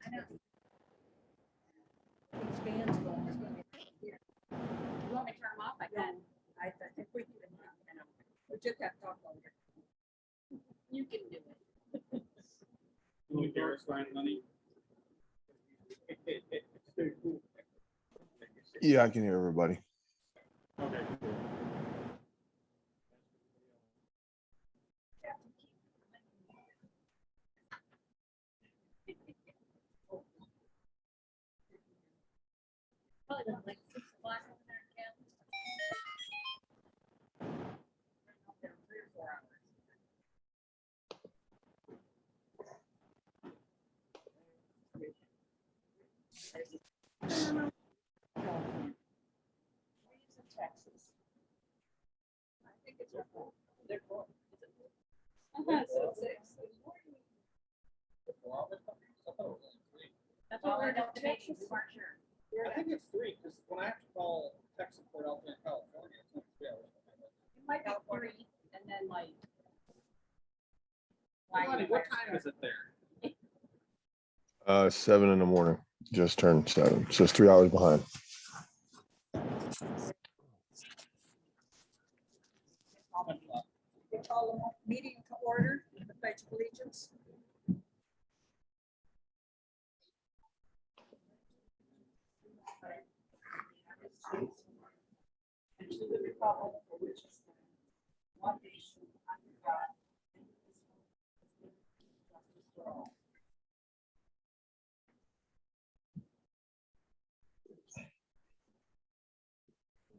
I know. These fans going, it's gonna be here. You want me to turn them off? I can. I think we can. I know. We just have to talk over. You can do it. Will Garrett's find money? Yeah, I can hear everybody. Okay. Probably about like 6 o'clock over there in Kansas. 3 or 4 hours. Texas. I think it's their fault. Their fault. Is it? So 6. That's what we're doing today. We weren't sure. I think it's 3, because when I have to call tech support out there in California, it's only 3 hours. It might be 3, and then like. What time is it there? 7 in the morning, just turned 7, so it's 3 hours behind. We call the meeting to order, the pledge of allegiance. And to the republic for which it stands, one nation under God, indivisible, with justice for all.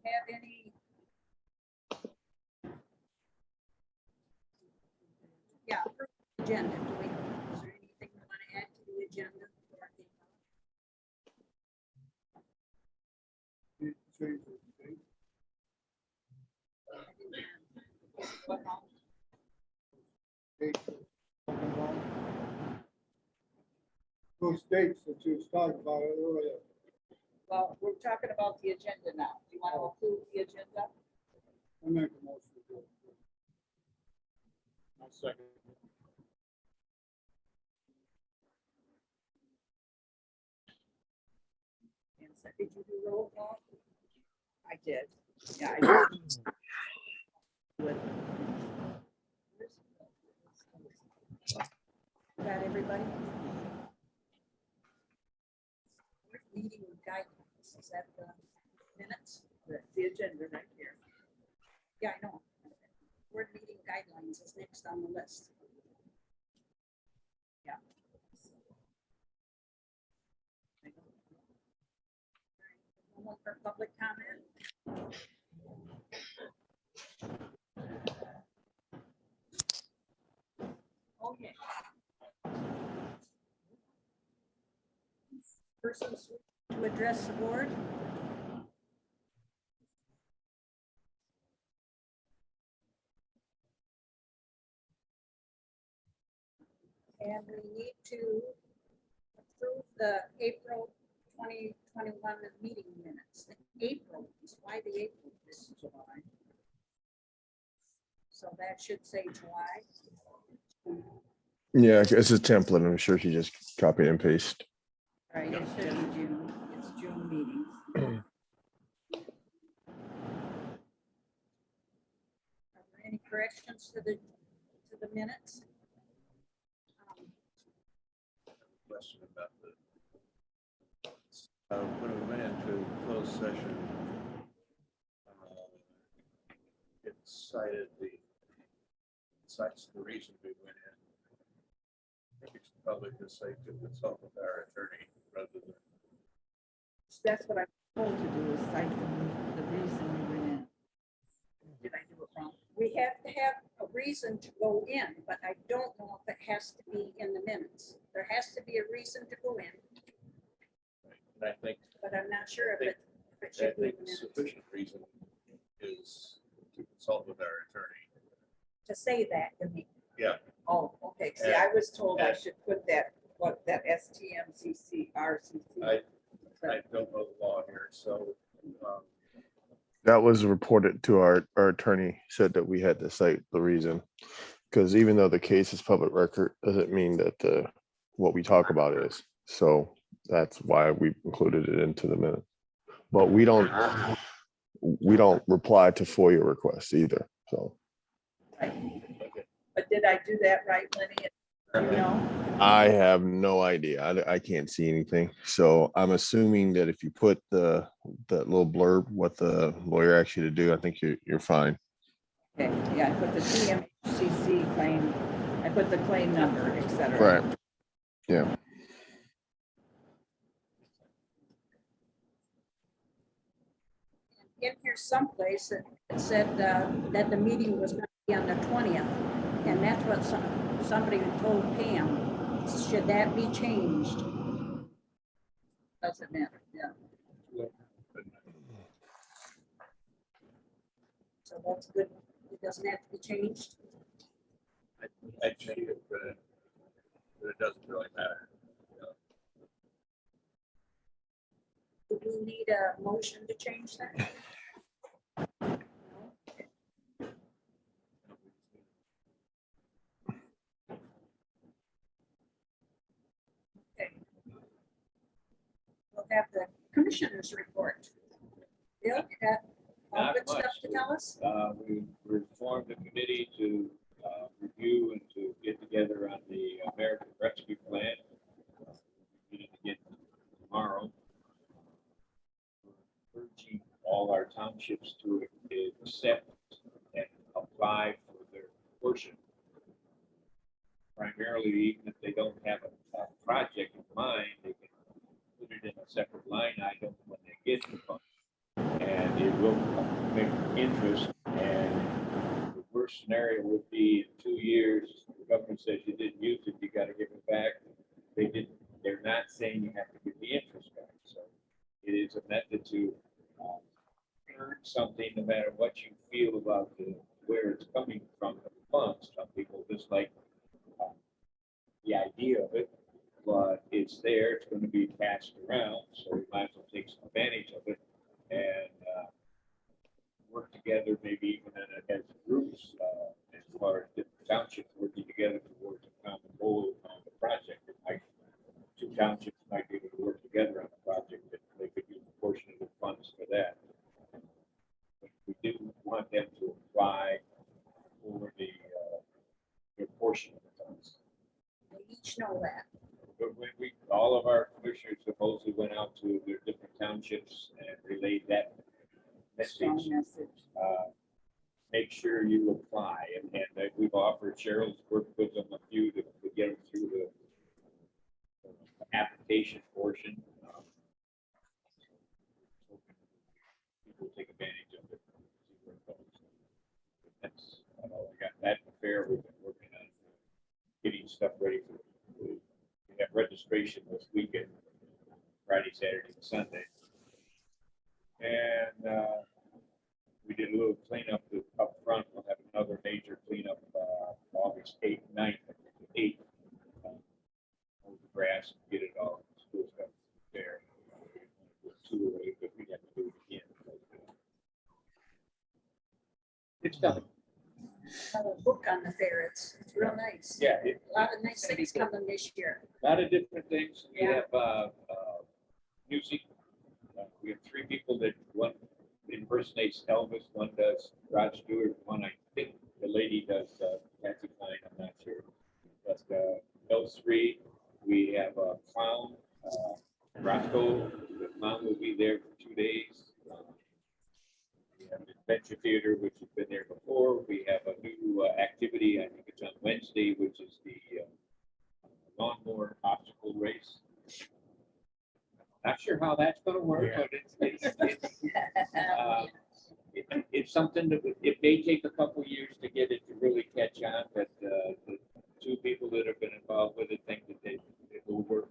Have any? Yeah, approve the agenda. Do we, is there anything you want to add to the agenda? before I get going? Those dates that you was talking about earlier. Well, we're talking about the agenda now. Do you want to approve the agenda? I make a motion to do it. I'll second. And so did you do roll call? I did. Yeah, I did. Got everybody? Meeting guidelines, is that the minutes? The agenda right here. Yeah, I know. Board meeting guidelines is next on the list. Yeah. No one for public comment? Oh, yeah. Persons to address the board. And we need to approve the April 2021 meeting minutes. The April, why the April? This is July. So that should say July. Yeah, it's a template. I'm sure she just copied and paste. Right, it should be June. It's June meetings. Are there any corrections to the minutes? Question about when we went into closed session, it cites the reason we went in. I think it's probably just safe to consult with our attorney rather than. That's what I'm told to do, is cite the reason we went in. Did I do it wrong? We have to have a reason to go in, but I don't know if it has to be in the minutes. There has to be a reason to go in, And I think but I'm not sure if it should be in the minutes. sufficient reason is to consult with our attorney. To say that to me. Yeah. Oh, okay, see, I was told I should put that, that STMCC, RCC. I don't know the law here, so That was reported to our attorney, said that we had to cite the reason. Because even though the case is public record, doesn't mean that what we talk about is. So that's why we included it into the minute. But we don't reply to FOIA requests either. So Right. But did I do that right, Lenny? You know, I have no idea. I can't see anything. So I'm assuming that if you put that little blurb, what the lawyer asks you to do, I think you're fine. okay, yeah, I put the TMCC claim, I put the claim number, et cetera. Right. Yeah. In here someplace it said that the meeting was going to be on the 20th. And that's what somebody told Pam. Should that be changed? Doesn't matter, yeah. So that's good. It doesn't have to be changed. I change it, but it doesn't really matter. Do we need a motion to change that? Okay. We'll have the commissioners report. Bill, you got all Not good stuff much. to tell us? We formed a committee to review and to get together on the American Rescue Plan. We need to get tomorrow. We're urging all our townships to accept and apply for their portion. Primarily, even if they don't have a project in mind, they can put it in a separate line item when they get the fund. And it will make interest, and the worst scenario would be in 2 years, the government says you didn't use it, you gotta give it back. They didn't, they're not saying you have to give the interest back, so it is a method to earn something, no matter what you feel about where it's coming from, the funds. Some people dislike the idea of it, but it's there, it's gonna be passed around, so we might as well take some advantage of it. And work together, maybe even as groups, as far as different townships working together towards a common goal on the project. It might, 2 townships might be able to work together on a project that they could use a portion of the funds for that. But we do want them to apply for their portion of the funds. We each know that. But when all of our commissioners supposedly went out to their different townships and relayed that Strong message. message. Make sure you apply, and we've offered Cheryl's work with them a few to get them through the application portion. People take advantage of it. See where it goes. That's all I got. That affair, we've been working on getting stuff ready for. We have registration this weekend, Friday, Saturday, and Sunday. And we did a little cleanup up front. We'll have another major cleanup August 8th, 9th, 8th. Move the grass and get it all school stuff there. 2 away, but we have to do it again. It's coming. Have a book on the fair. It's real nice. Yeah, A lot of nice things coming this year. a lot of different things. We Yeah. have music. We have 3 people that one impersonates Elvis, one does Rod Stewart, one I think the lady does Patsy Cline, I'm not sure. But those 3, we have a clown, Roscoe, the clown will be there for 2 days. We have the Adventure Theater, which has been there before. We have a new activity, I think it's on Wednesday, which is the lawnmower obstacle race. Not sure how that's gonna work, but it's something that it may take a couple years to get it to really catch on, but the 2 people that have been involved with it think that it will work.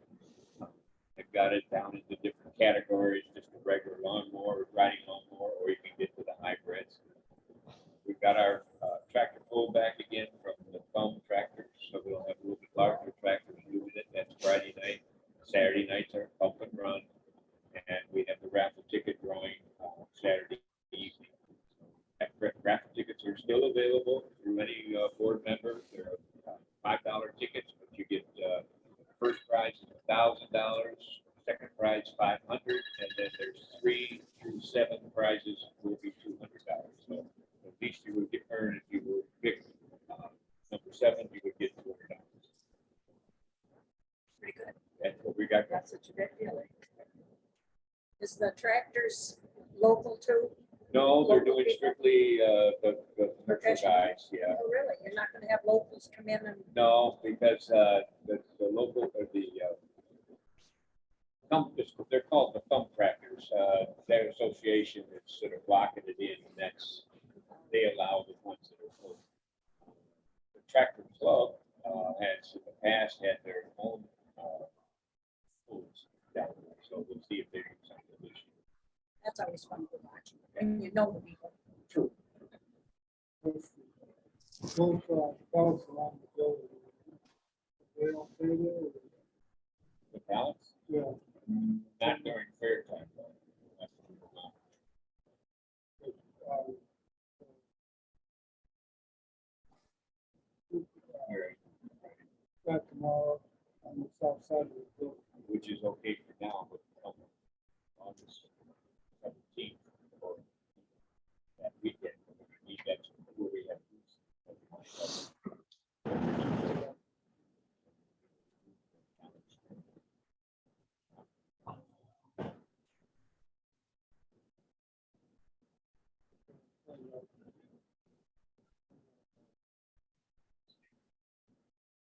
They've got it down into different categories, just a regular lawnmower, riding lawnmower, or you can get to the hybrids. We've got our tractor pull back again from the foam tractors, so we'll have a little bit larger tractors moving it. That's Friday night. Saturday nights are pump and run, and we have the raffle ticket drawing Saturday evening. Raffle tickets are still available through any board member. They're $5 tickets, but you get first prize is $1,000, second prize $500, and then there's 3 through 7 prizes will be $200. So at least you would get earned if you were picked number 7, you would get $200. Pretty good. That's what we got. That's such a big deal. Is the tractors local too? No, they're doing strictly the commercial Professional. guys, yeah. Oh, really? You're not gonna have locals come in and, No, because the local, or they're called the thumb tractors. Their association is sort of blocking it in, and they allow the ones that are full. The tractor club has in the past had their own foods down there, so we'll see if they do something this year. that's always fun to watch. And you know the people. True. Both, fellows along the building. They don't pay there, The balance, yeah. not during fair time. Though. That's what we're not. Um, All right. Got tomorrow on the south side of the building. Which is okay for now, but August 17th or that weekend, we're gonna need that where we have.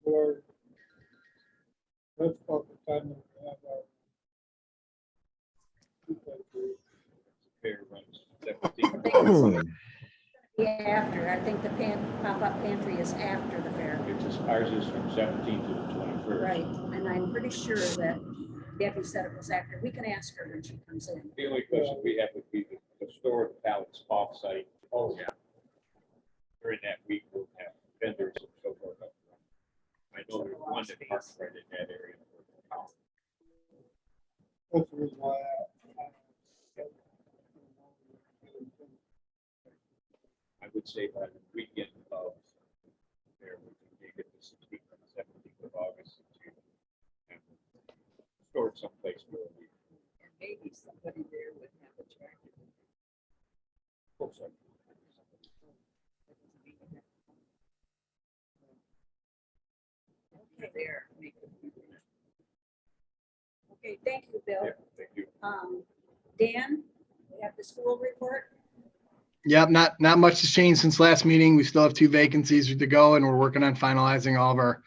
Or that's about the time that we have our. Fair runs 17th. Yeah, after, I think the pop-up pantry is after the fair. Ours is from 17th to the 21st. Right, and I'm pretty sure that Debbie said it was after. We can ask her when she comes in. The only question we have would be the store pallets off-site. Oh, yeah. During that week, we'll have vendors and so forth. I know there's one that parks right in that area. That's the reason why I would say by the weekend of there, we can make it the 16th and 17th of August and store it someplace for a week. Maybe somebody there would have a tractor. Okay, There, make it. okay, thank you, Bill. Yeah, thank you. Dan, we have the school report. Yep, not much has changed since last meeting. We still have 2 vacancies to go, and we're working on finalizing all of our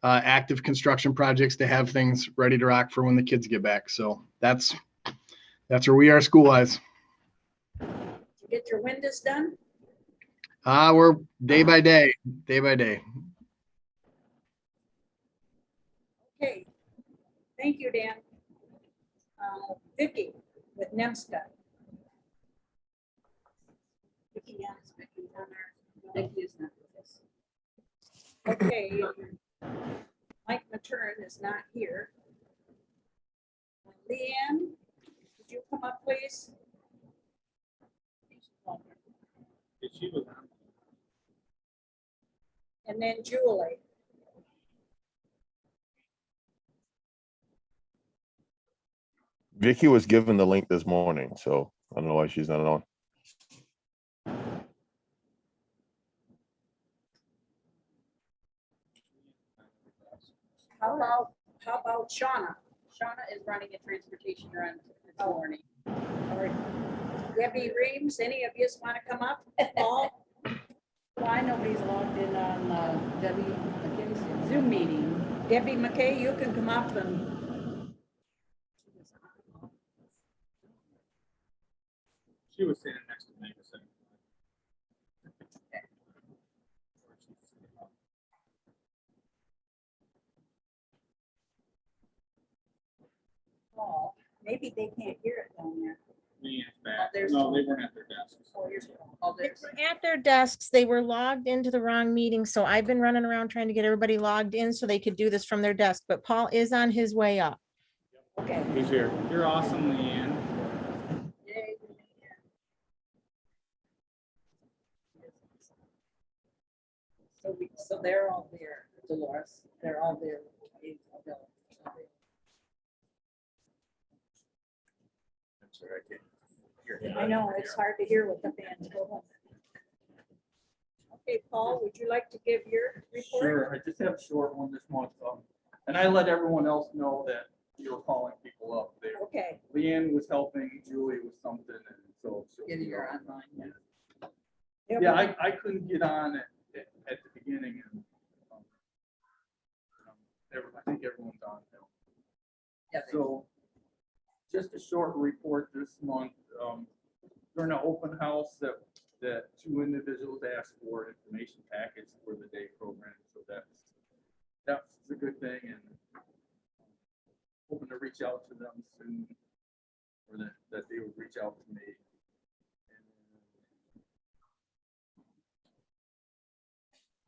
active construction projects to have things ready to rock for when the kids get back. So that's where we are school-wise. Did you get your windows done? We're day by day. Okay, thank you, Dan. Vicky with NEMSCA. Vicky, yeah, it's Vicky on our- Vicky is not with us. Okay. Mike Matern is not here. Leanne, would you come up, please? She was on. And then Julie. Vicky was given the link this morning, so I don't know why she's not on. How about Shauna? Shauna is running a transportation run this morning. Or Debbie Reams, any of you want to come up? Paul? Why nobody's logged in on Debbie McKay's Zoom meeting? Debbie McKay, you can come up and, She was standing next to me. So. Paul, maybe they can't hear it down there. Me and back. there's No, Paul. they weren't at their desks. Oh, here's Paul. Oh, They there's, were at their desks. They were logged into the wrong meeting. So I've been running around trying to get everybody logged in so they could do this from their desk. But Paul is on his way up. Okay, He's here. You're awesome, Leanne. yay. So they're all there, Dolores, they're all there. sir. I can't hear. I know, it's hard to hear with the fans going. Okay, Paul, would you like to give your report? Sure, I just have a short one this month. And I let everyone else know that you were calling people up there. Okay, Leanne was helping Julie with something, and so. Getting your online. Yeah, I couldn't get on at the beginning, and I think everyone's on now. Yeah. So, just a short report this month, during an open house that two individuals asked for information packets for the day program, so that's a good thing, and hoping to reach out to them soon, or that they would reach out to me.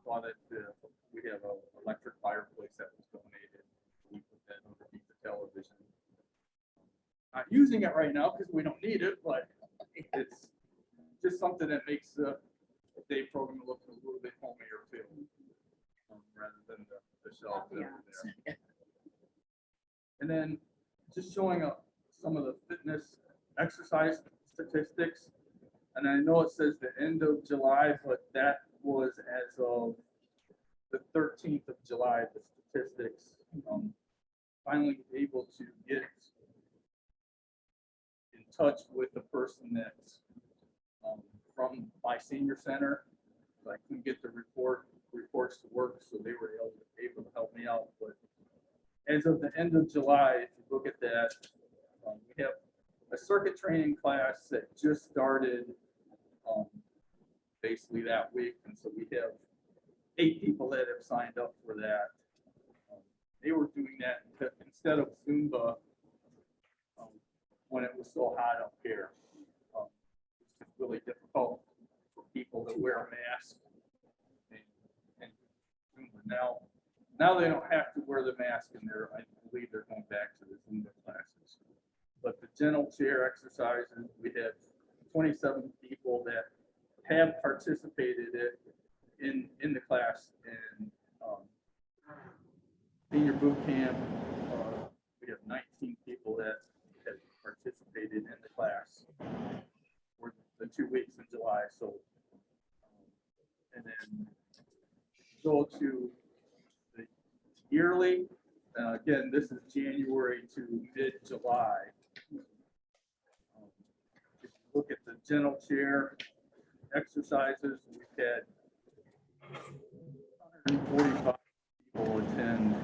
Saw that we have an electric fireplace that was donated. We put that underneath the television. Not using it right now because we don't need it, but it's just something that makes the day program look a little bit homier too, rather than the shelf that are there. And then just showing up some of the fitness exercise statistics. And I know it says the end of July, but that was as of the 13th of July, the statistics. Finally able to get in touch with the person that's from my senior center. I couldn't get the reports to work, so they were able to help me out. But as of the end of July, if you look at that, we have a circuit training class that just started basically that week. And so we have 8 people that have signed up for that. They were doing that instead of Zumba when it was so hot up here. It's really difficult for people to wear a mask. And Zumba. Now they don't have to wear the mask, and I believe they're going back to the Zumba classes. But the gentle chair exercises, we had 27 people that have participated in the class, and senior boot camp. We have 19 people that have participated in the class for the 2 weeks in July. So, and then go to the yearly. Again, this is January to mid-July. If you look at the gentle chair exercises, we've had 145 people attend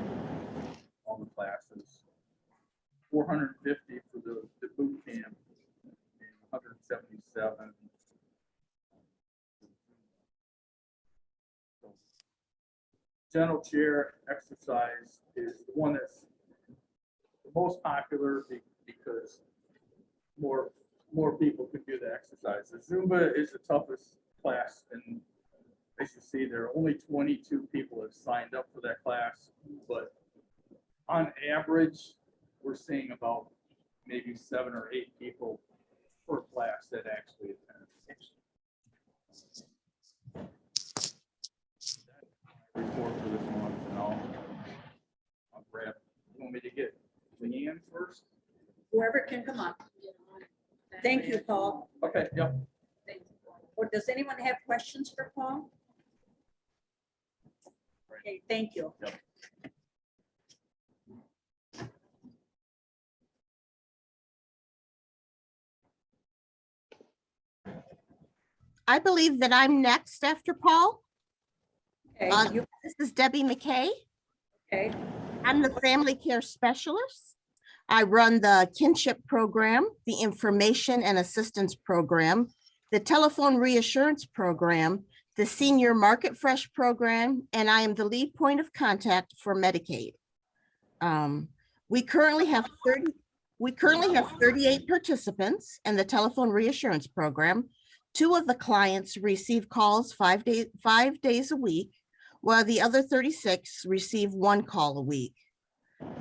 all the classes, 450 for the boot camp, and 177. So, gentle chair exercise is the one that's the most popular because more people could do the exercise. The Zumba is the toughest class, and as you see, there are only 22 people have signed up for that class, but on average, we're seeing about maybe 7 or 8 people per class that actually attend. Report for this month, and I'll grab. You want me to get Leanne first? whoever can come up. Thank you, Paul. Okay, yep. Or does anyone have questions for Paul? Okay, thank you. Yep. I believe that I'm next after Paul. Okay, This is Debbie Mckay. okay, I'm the family care specialist. I run the kinship program, the information and assistance program, the telephone reassurance program, the senior market fresh program, and I am the lead point of contact for Medicaid. We currently have 38 participants in the telephone reassurance program. 2 of the clients receive calls 5 days a week, while the other 36 receive 1 call a week.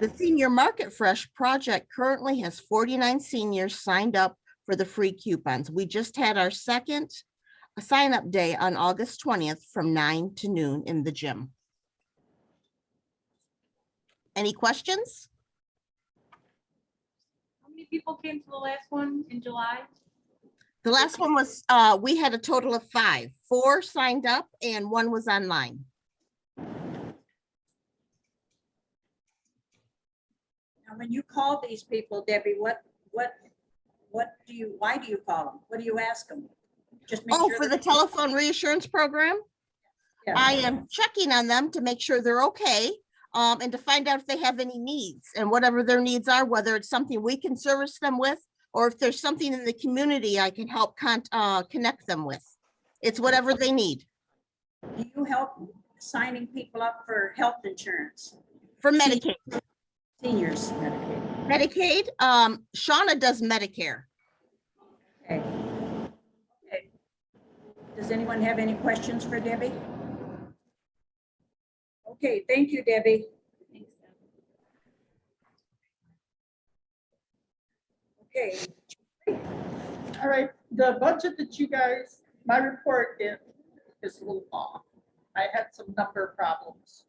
The Senior Market Fresh project currently has 49 seniors signed up for the free coupons. We just had our second sign-up day on August 20th from 9 to noon in the gym. Any questions? how many many people came to the last one in July? The last one was, we had a total of 5. 4 signed up and 1 was online. Now, when you call these people, Debbie, why do you call them? What do you ask them? Just make Oh, sure for the that- telephone reassurance program? Yeah. I am checking on them to make sure they're okay, and to find out if they have any needs, and whatever their needs are, whether it's something we can service them with, or if there's something in the community I can help connect them with. It's whatever they need. Do you help signing people up for health insurance? For Medicaid, Seniors. Medicaid, Shauna does Medicare. Okay. Okay. Does anyone have any questions for Debbie? Okay, thank you, Debbie. Okay, All right, the budget that you guys, my report is a little off. I had some number problems.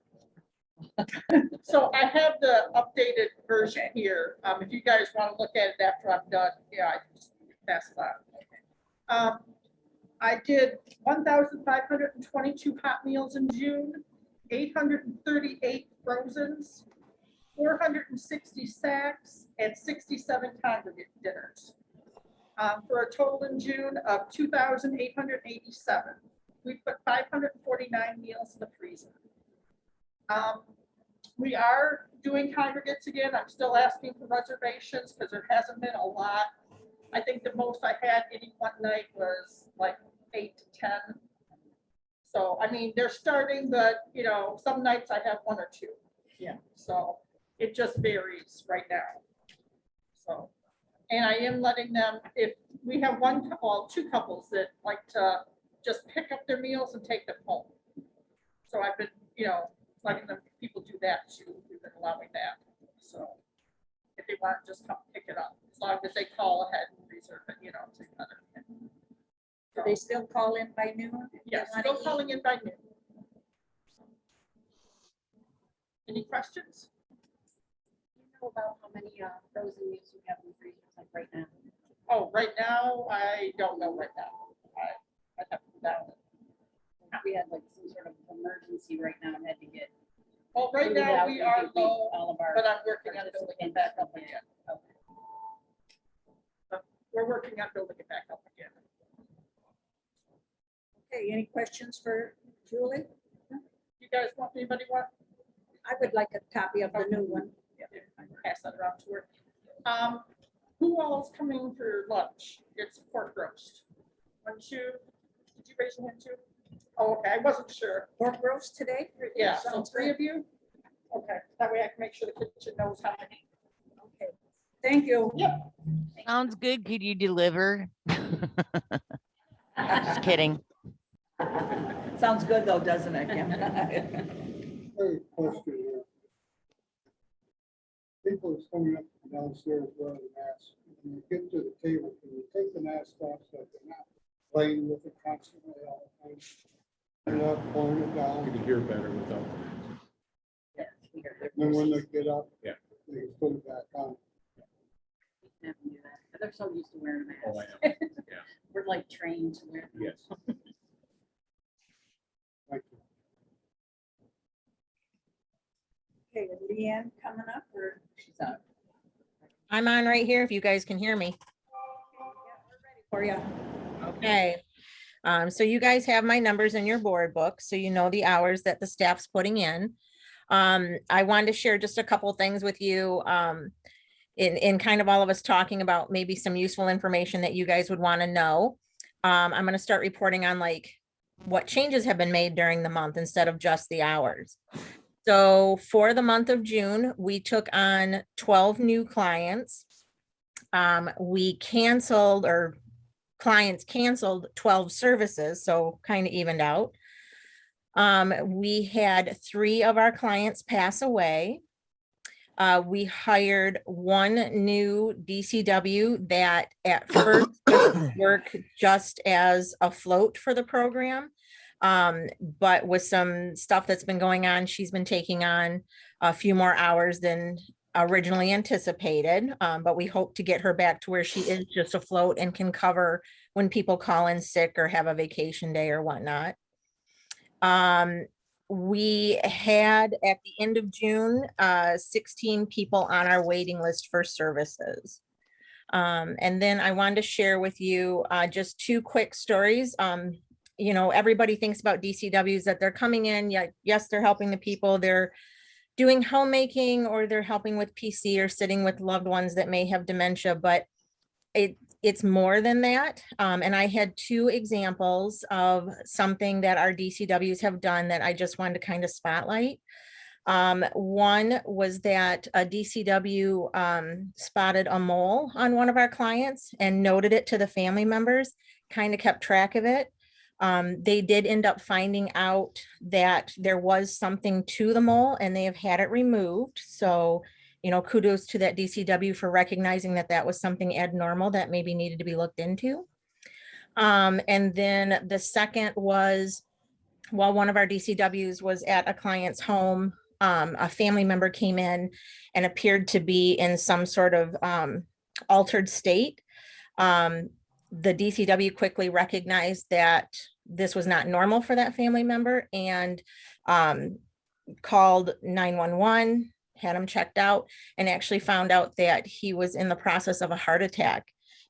So I have the updated version here. If you guys want to look at it after I'm done, yeah, I can just pass it on. I did 1,522 hot meals in June, 838 frozens, 460 sacks, and 67 congregate dinners. For a total in June of 2,887. We put 549 meals in the freezer. We are doing congregates again. I'm still asking for reservations because there hasn't been a lot. I think the most I had any one night was like 8 to 10. So, I mean, they're starting, but you know, some nights I have 1 or 2. Yeah, so it just varies right now. So, and I am letting them, if we have one couple, well, 2 couples that like to just pick up their meals and take them home. So I've been, you know, letting them, people do that too. We've been allowing that. So if they want to just come pick it up, as long as they call ahead and reserve it, you know, together. do they still call in by noon? if they Yes, wanna still eat? calling in by noon. Any questions? Do you know about how many frozen meals you have in the freezer like right now? Oh, right now, I don't know right now. I have to down it. If we had like some sort of emergency right now and had to get. Well, right food now, out, we we are could leave low, all of our. but I'm working on building it back up again. Okay. We're working on building it back up again. Okay, any questions for Julie? You guys want, anybody want? I would like a copy of the new one. Yeah, I can pass that around to her. Who all is coming for lunch? It's pork roast. 1, 2, did you raise your hand too? Oh, okay, I wasn't sure. Pork roast today? Yeah, so Sounds 3 good. of you? Okay, that way I can make sure the kitchen knows how many. Okay, thank you. Yeah. Sounds good. Could you deliver? Just kidding. Sounds good though, doesn't it, Kim? Hey, question here. People is coming up downstairs wearing masks. When you get to the table, can you take the mask off so they're not playing with it constantly all the time? They're not pulling it You down. can hear better without. Yes, we heard it. Then when they get up, Yeah. they can put it back on. Never knew that, but they're so used to wearing Oh, I masks. know. Yeah. We're like trained to wear. them. Yes. Thank you. Okay, is Leanne coming up or? She's up. I'm on right here if you guys can hear me. For you. Okay. So you guys have my numbers in your board book, so you know the hours that the staff's putting in. I wanted to share just a couple things with you. In kind of all of us talking about maybe some useful information that you guys would want to know. I'm going to start reporting on like what changes have been made during the month instead of just the hours. So for the month of June, we took on 12 new clients. We canceled or clients canceled 12 services, so kind of evened out. We had 3 of our clients pass away. We hired 1 new DCW that at first worked just as a float for the program. But with some stuff that's been going on, she's been taking on a few more hours than originally anticipated, but we hope to get her back to where she is just afloat and can cover when people call in sick or have a vacation day or whatnot. We had at the end of June, 16 people on our waiting list for services. And then I wanted to share with you just two quick stories. You know, everybody thinks about DCWs that they're coming in. Yeah, yes, they're helping the people. They're doing homemaking or they're helping with PC or sitting with loved ones that may have dementia, but it's more than that. And I had two examples of something that our DCWs have done that I just wanted to kind of spotlight. One was that a DCW spotted a mole on one of our clients and noted it to the family members, kind of kept track of it. They did end up finding out that there was something to the mole and they have had it removed. So, you know, kudos to that DCW for recognizing that that was something abnormal that maybe needed to be looked into. And then the second was, while one of our DCWs was at a client's home, a family member came in and appeared to be in some sort of altered state. The DCW quickly recognized that this was not normal for that family member and called 911, had him checked out, and actually found out that he was in the process of a heart attack.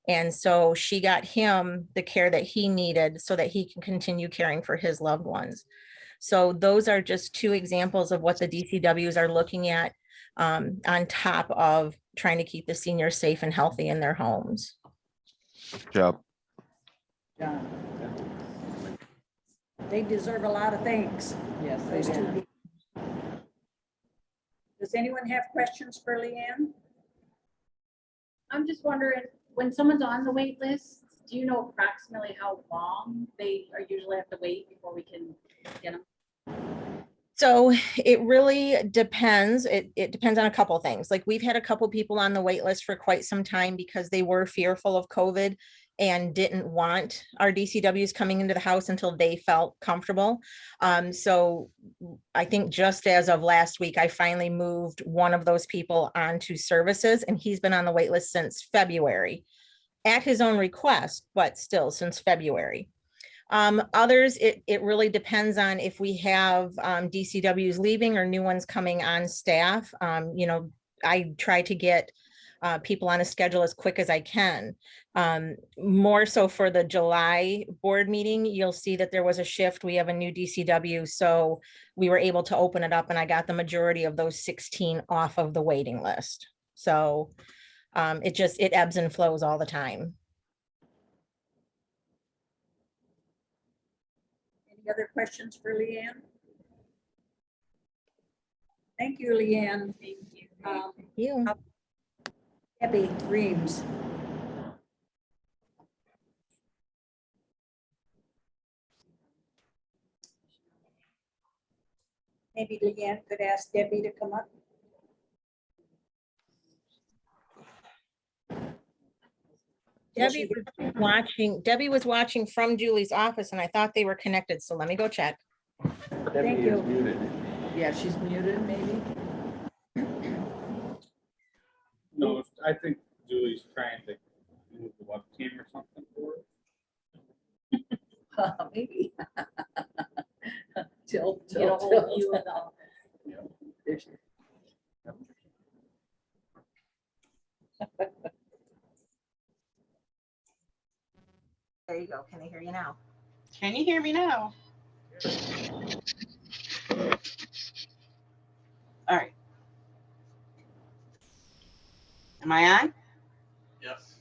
And so she got him the care that he needed so that he can continue caring for his loved ones. So those are just two examples of what the DCWs are looking at on top of trying to keep the seniors safe and healthy in their homes. Good job. Yeah. They deserve a lot of thanks. Yes, Those they two do. people. Does anyone have questions for Leanne? I'm just wondering, when someone's on the wait list, do you know approximately how long they are usually have to wait before we can get them? So it really depends. It depends on a couple things. Like we've had a couple people on the wait list for quite some time because they were fearful of COVID and didn't want our DCWs coming into the house until they felt comfortable. So I think just as of last week, I finally moved one of those people onto services, and he's been on the wait list since February at his own request, but still since February. Others, it really depends on if we have DCWs leaving or new ones coming on staff. You know, I try to get people on a schedule as quick as I can. More so for the July board meeting, you'll see that there was a shift. We have a new DCW, so we were able to open it up and I got the majority of those 16 off of the waiting list. So it ebbs and flows all the time. Any other questions for Leanne? Thank you, Leanne. Thank you. Thank you. Debbie Reams. Maybe Leanne could ask Debbie to come up. Debbie was watching from Julie's office and I thought they were connected. So let me go check. Thank you. Muted. Yeah, she's muted, maybe. No, I think Julie's trying to move the webcam or something for her. Maybe. Tilt, Get a tilt, whole view tilt. of all. There she- There you go. Can they hear you now? Can you hear me now? All right. Am I on? Yes.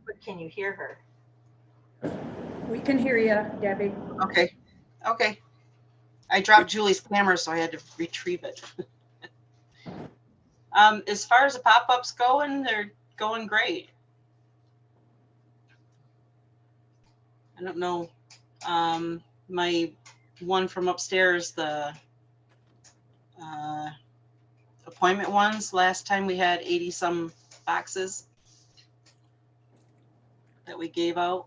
But can you hear her? We can hear you, Debbie. Okay. Okay. I dropped Julie's camera, so I had to retrieve it. As far as the pop-ups going, they're going great. I don't know. My one from upstairs, the appointment ones, last time we had 80 some boxes that we gave out.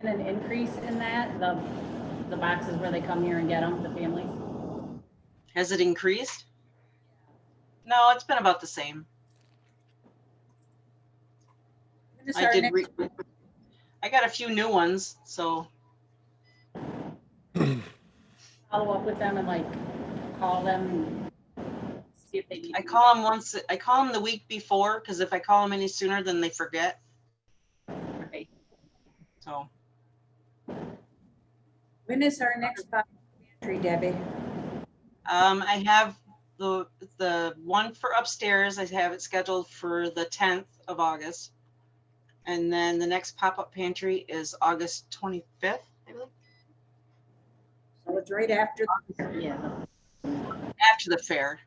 And an increase in that, the boxes where they come here and get them, the families. Has it increased? No, it's been about the same. When is I our did, next- I got a few new ones, so. Follow up with them and like call them, see if they need. I call them once, I call them the week before, because if I call them any sooner, then they forget. Okay. So When is our next pantry, Debbie? I have the one for upstairs. I have it scheduled for the 10th of August. And then the next pop-up pantry is August 25th, I believe. So it's right after, Yeah. After the fair.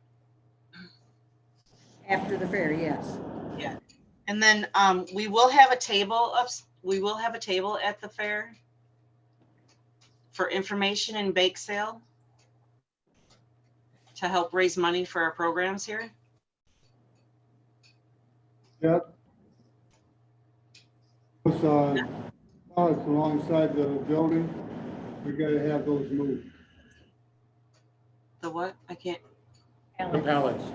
after the fair, yes. Yeah. And then we will have a table at the fair for information and bake sale to help raise money for our programs here. Yep. It's alongside the building. We gotta have those moved. The what? I can't. The pallets. Next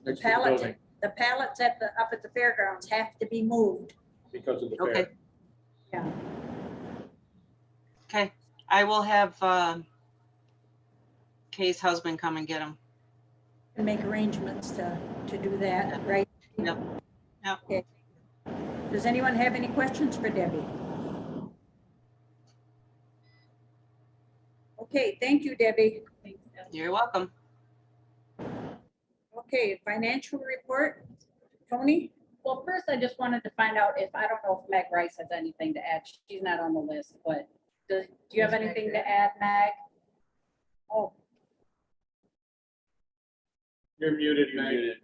to the Pallets, building the pallets up at the fairgrounds have to be moved. because of the Okay. fair. Yeah. Okay. I will have Kay's husband come and get them. And make arrangements to do that, right? Yep. Yep. Okay. Does anyone have any questions for Debbie? Okay, thank you, Debbie. You're welcome. Okay, financial report, Tony? Well, first, I just wanted to find out if, I don't know if Meg Rice has anything to add. She's not on the list, but do you have anything to add, Meg? Oh, You're muted, Meg.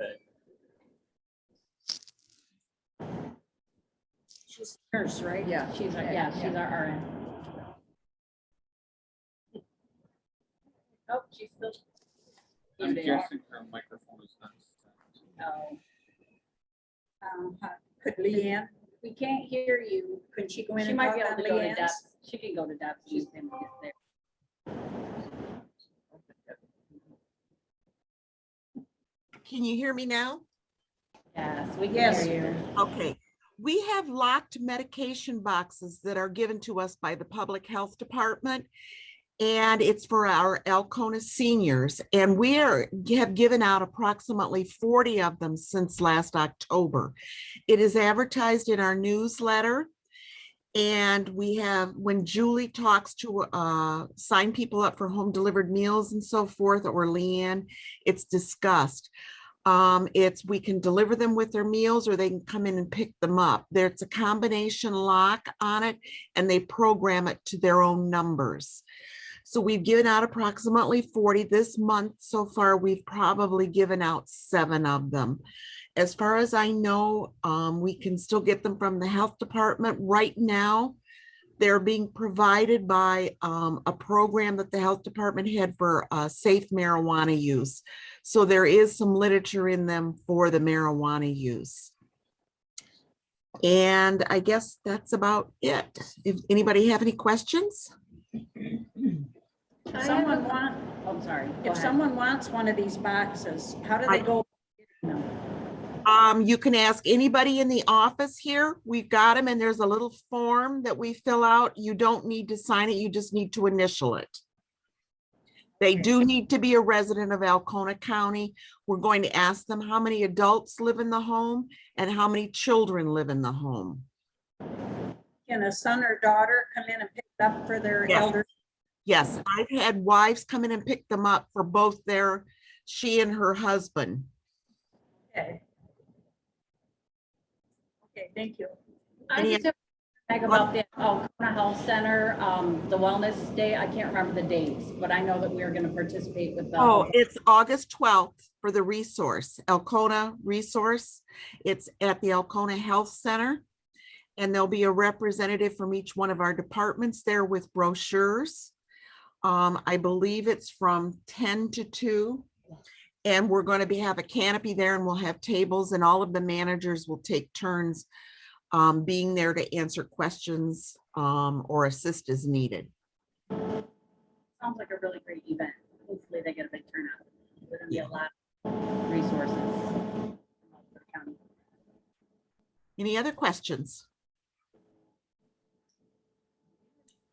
she's a nurse, right? Yeah, she's our RN. Oh, she's still. I'm muted. guessing her microphone is not. Oh, Could Leanne, we can't hear you. could she go in She and might talk be able on to go to Leanne's? depth. She can go to depth. She's in there. Can you hear me now? Yes, we can Yes. hear you. Okay. We have locked medication boxes that are given to us by the Public Health Department. And it's for our Alcona seniors. And we have given out approximately 40 of them since last October. It is advertised in our newsletter. And we have, when Julie talks to sign people up for home delivered meals and so forth, or Leanne, it's discussed. We can deliver them with their meals or they can come in and pick them up. There's a combination lock on it and they program it to their own numbers. So we've given out approximately 40 this month. So far, we've probably given out 7 of them. As far as I know, we can still get them from the health department. Right now, they're being provided by a program that the health department had for safe marijuana use. So there is some literature in them for the marijuana use. And I guess that's about it. If anybody have any questions? If someone want, I'm sorry. Go if ahead. someone wants one of these boxes, how do they go? You can ask anybody in the office here. We've got them and there's a little form that we fill out. You don't need to sign it. You just need to initial it. They do need to be a resident of Alcona County. We're going to ask them how many adults live in the home and how many children live in the home. Can a son or daughter come in and pick it up for their Yes. elder? Yes, I've had wives come in and pick them up for both she and her husband. Okay. Okay, thank you. I just have to talk about the Alcona Health Center, the Wellness Day. I can't remember the dates, but I know that we are going to participate with the. Oh, it's August 12th for the resource, Alcona Resource. It's at the Alcona Health Center. And there'll be a representative from each one of our departments there with brochures. I believe it's from 10 to 2. And we're going to have a canopy there and we'll have tables and all of the managers will take turns being there to answer questions or assist as needed. Sounds like a really great event. Hopefully they get a big turnout. There's gonna be a lot. resources. Any other questions?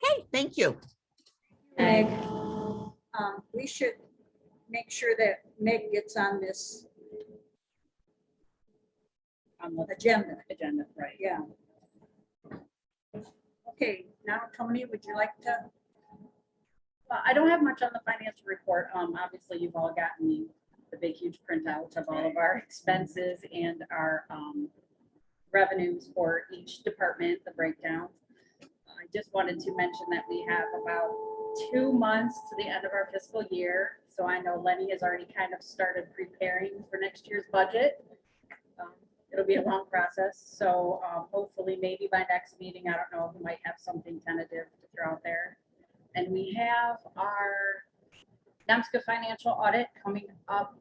Okay, thank you. Meg, we should make sure that Meg gets on this On the agenda. agenda, right? Yeah. Okay, now Tony, would you like to? I don't have much on the financial report. Obviously, you've all gotten the big, huge printout of all of our expenses and our revenues for each department, the breakdown. I just wanted to mention that we have about 2 months to the end of our fiscal year. So I know Lenny has already kind of started preparing for next year's budget. It'll be a long process. So hopefully maybe by next meeting, I don't know, we might have something tentative to throw out there. And we have our NEMSCA financial audit coming up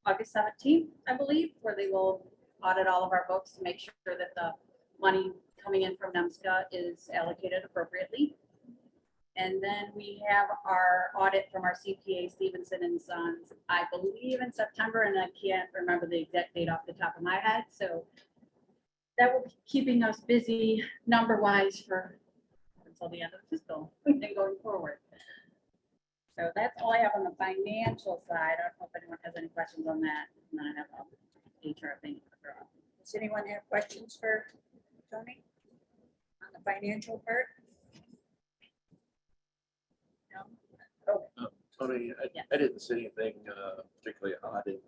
August 17th, I believe, where they will audit all of our books to make sure that the money coming in from NEMSCA is allocated appropriately. And then we have our audit from our CPA Stevenson and Sons, I believe in September, and I can't remember the exact date off the top of my head. So that will be keeping us busy number-wise for until the end of the fiscal and going forward. So that's all I have on the financial side. I don't know if anyone has any questions on that. And then I have a HR thing. Does anyone have questions for Tony on the financial part? No? Oh, Tony, I didn't see anything particularly odd in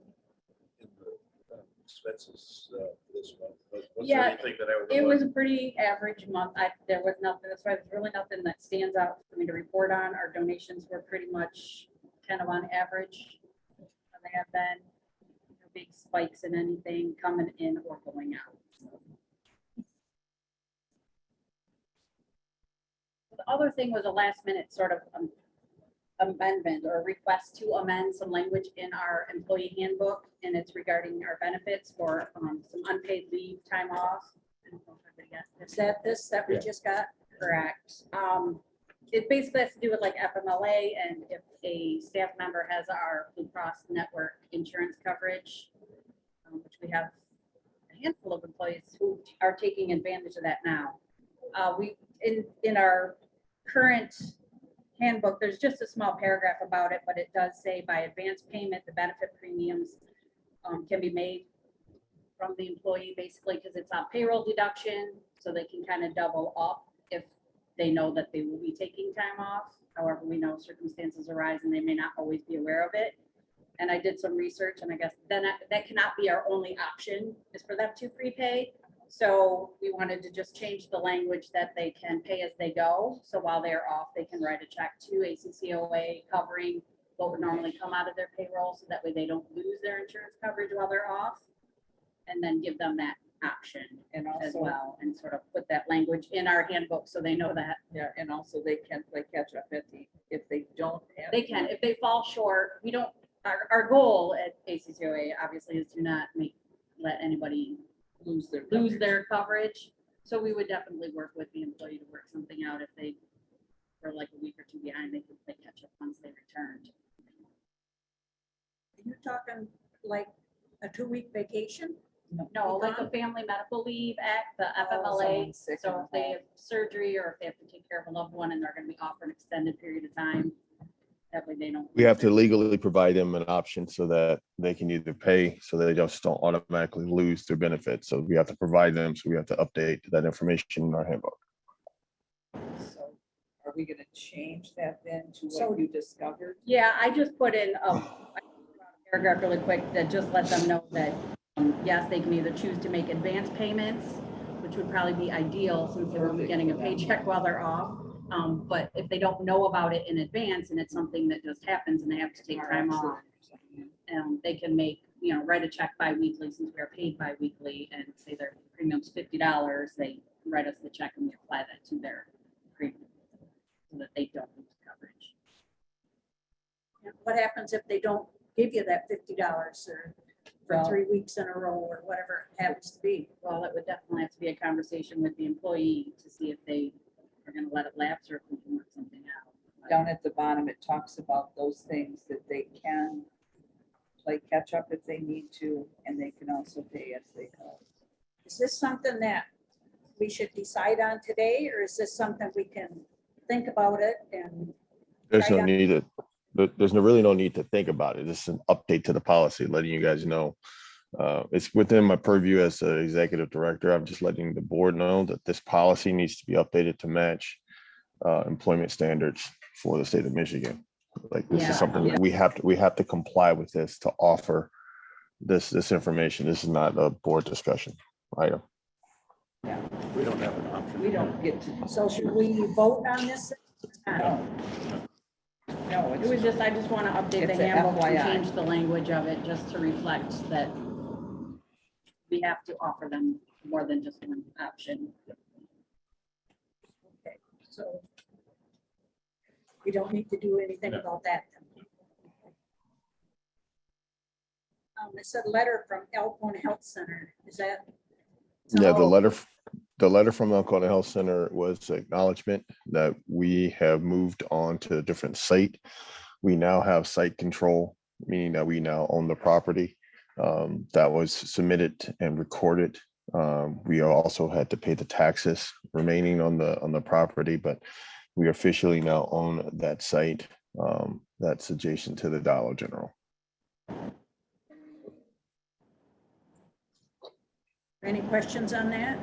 the expenses this month. Was Yeah, there anything that I it was overlooked? a pretty average month. There was nothing, that's why there's really nothing that stands out for me to report on. Our donations were pretty much kind of on average. They have been no big spikes in anything coming in or going out. The other thing was a last minute sort of amendment or request to amend some language in our employee handbook, and it's regarding our benefits for some unpaid leave time off. is that this that we just got? Correct. It basically has to do with like FMLA, and if a staff member has our Blue Cross network insurance coverage, which we have a handful of employees who are taking advantage of that now. We in our current handbook, there's just a small paragraph about it, but it does say by advance payment, the benefit premiums can be made from the employee basically because it's on payroll deduction, so they can kind of double up if they know that they will be taking time off. However, we know circumstances arise and they may not always be aware of it. And I did some research, and I guess then that cannot be our only option, is for them to prepay. So we wanted to just change the language that they can pay as they go. So while they're off, they can write a check to ACCOA covering what would normally come out of their payroll. So that way they don't lose their insurance coverage while they're off. And then give them that option And as also, well, and sort of put that language in our handbook so they know that. yeah, and also they can play catch up if they don't have. They can, if they fall short, we don't, our goal at ACCOA obviously is to not let anybody lose their coverage. So we would definitely work with the employee to work something out. If they were like a week or two behind, they could play catch up once they returned. Are you talking like a 2-week vacation? No, like a Family Medical Leave Act, the FMLA. someone's sick So and if they have surgery or if they have to take care of a loved one and they're going to be off for an extended period of time, that way they don't. We have to legally provide them an option so that they can either pay, so they just don't automatically lose their benefits. So we have to provide them, so we have to update that information in our handbook. So are we gonna change that then to So- what you discovered? Yeah, I just put in a paragraph really quick that just let them know that, yes, they can either choose to make advance payments, which would probably be ideal since they won't be getting a paycheck while they're off. But if they don't know about it in advance and it's something that just happens and they have to take time off, they can make, write a check bi-weekly since we are paid bi-weekly and say their premium's $50, they write us the check and we apply that to their premium so that they don't lose coverage. What happens if they don't give you that $50 or for Well- 3 weeks in a row or whatever it happens to be? Well, it would definitely have to be a conversation with the employee to see if they are gonna let it lapse or if we can work something out. Down at the bottom, it talks about those things that they can play catch up if they need to, and they can also pay as they go. Is this something that we should decide on today, or is this something we can think about it and? There's try no to- need to, there's really no need to think about it. This is an update to the policy, letting you guys know. It's within my purview as the executive director. I'm just letting the board know that this policy needs to be updated to match employment standards for the state of Michigan. Like this Yeah. is something that we have to comply with this to offer this information. This is not a board discussion item. We don't have an option. We don't get to. So should we vote on this? No. No, It was it's, just, I just want to update the It's a handbook and FYI. change the language of it just to reflect that we have to offer them more than just one option. Okay, so we don't need to do anything No. about that. then. It said letter from Alcona Health Center. Is that? Yeah, Oh, the letter from Alcona Health Center was acknowledgement that we have moved on to a different site. We now have site control, meaning that we now own the property. That was submitted and recorded. We also had to pay the taxes remaining on the property, but we officially now own that site that's adjacent to the Dollar General. Any questions on that?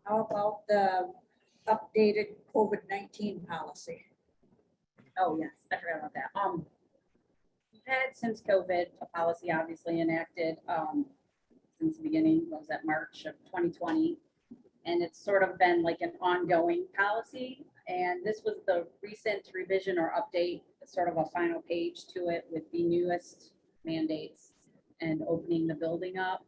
How about the updated COVID-19 policy? Oh, yes, I forgot about that. We've had since COVID, a policy obviously enacted, since the beginning, what was that, March of 2020? And it's sort of been like an ongoing policy. And this was the recent revision or update, sort of a final page to it with the newest mandates and opening the building up.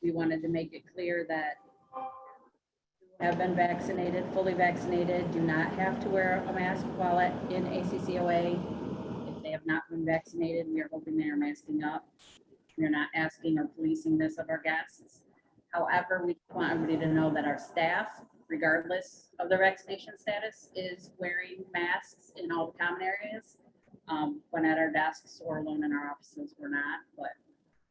We wanted to make it clear that who have been vaccinated, fully vaccinated, do not have to wear a mask while in ACCOA. If they have not been vaccinated, we are hoping they are masking up. We're not asking or policing this of our guests. However, we want everybody to know that our staff, regardless of their vaccination status, is wearing masks in all the common areas. When at our desks or alone in our offices, we're not, but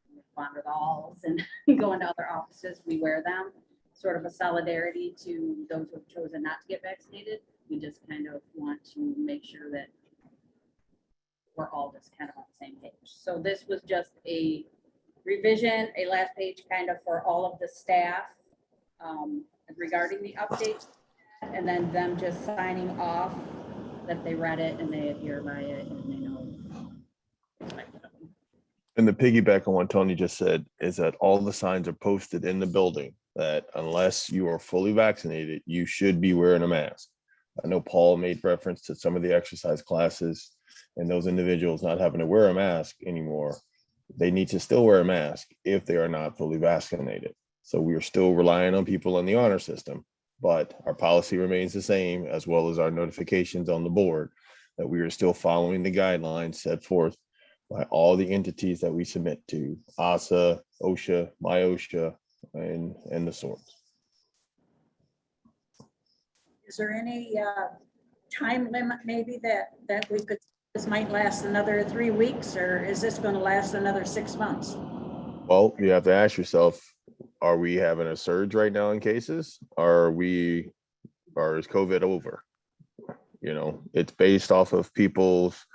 we wander the halls and go into other offices, we wear them. Sort of a solidarity to those who have chosen not to get vaccinated. We just kind of want to make sure that we're all just kind of on the same page. So this was just a revision, a last page kind of for all of the staff regarding the updates, and then them just signing off that they read it and they adhere by it and they know. And the piggyback on what Tony just said is that all the signs are posted in the building that unless you are fully vaccinated, you should be wearing a mask. I know Paul made reference to some of the exercise classes and those individuals not having to wear a mask anymore. They need to still wear a mask if they are not fully vaccinated. So we are still relying on people in the honor system, but our policy remains the same, as well as our notifications on the board, that we are still following the guidelines set forth by all the entities that we submit to, ASA, OSHA, MyOSHA, and the sorts. Is there any time limit maybe that we could, this might last another 3 weeks, or is this going to last another 6 months? Well, you have to ask yourself, are we having a surge right now in cases? Or is COVID over? You know, it's based off of people's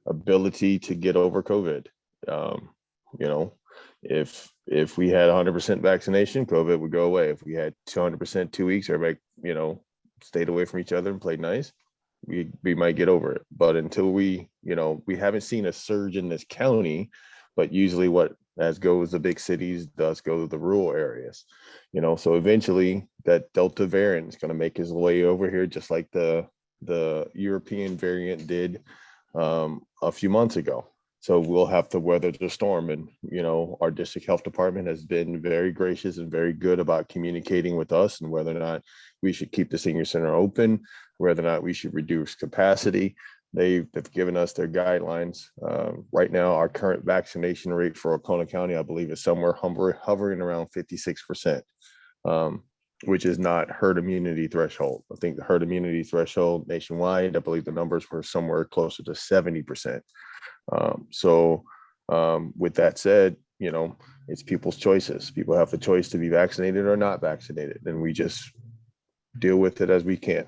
ability to get over COVID. You know, if we had 100% vaccination, COVID would go away. If we had 200% 2 weeks, everybody, you know, stayed away from each other and played nice, we might get over it. But until we haven't seen a surge in this county, but usually what as goes the big cities does go to the rural areas, you know, so eventually that Delta variant is going to make his way over here, just like the European variant did a few months ago. So we'll have to weather the storm. And, you know, our district health department has been very gracious and very good about communicating with us and whether or not we should keep the senior center open, whether or not we should reduce capacity. They've given us their guidelines. Right now, our current vaccination rate for Oconee County, I believe, is somewhere hovering around 56%. which is not herd immunity threshold. I think the herd immunity threshold nationwide, I believe the numbers were somewhere closer to 70%. With that said, you know, it's people's choices. People have the choice to be vaccinated or not vaccinated, and we just deal with it as we can.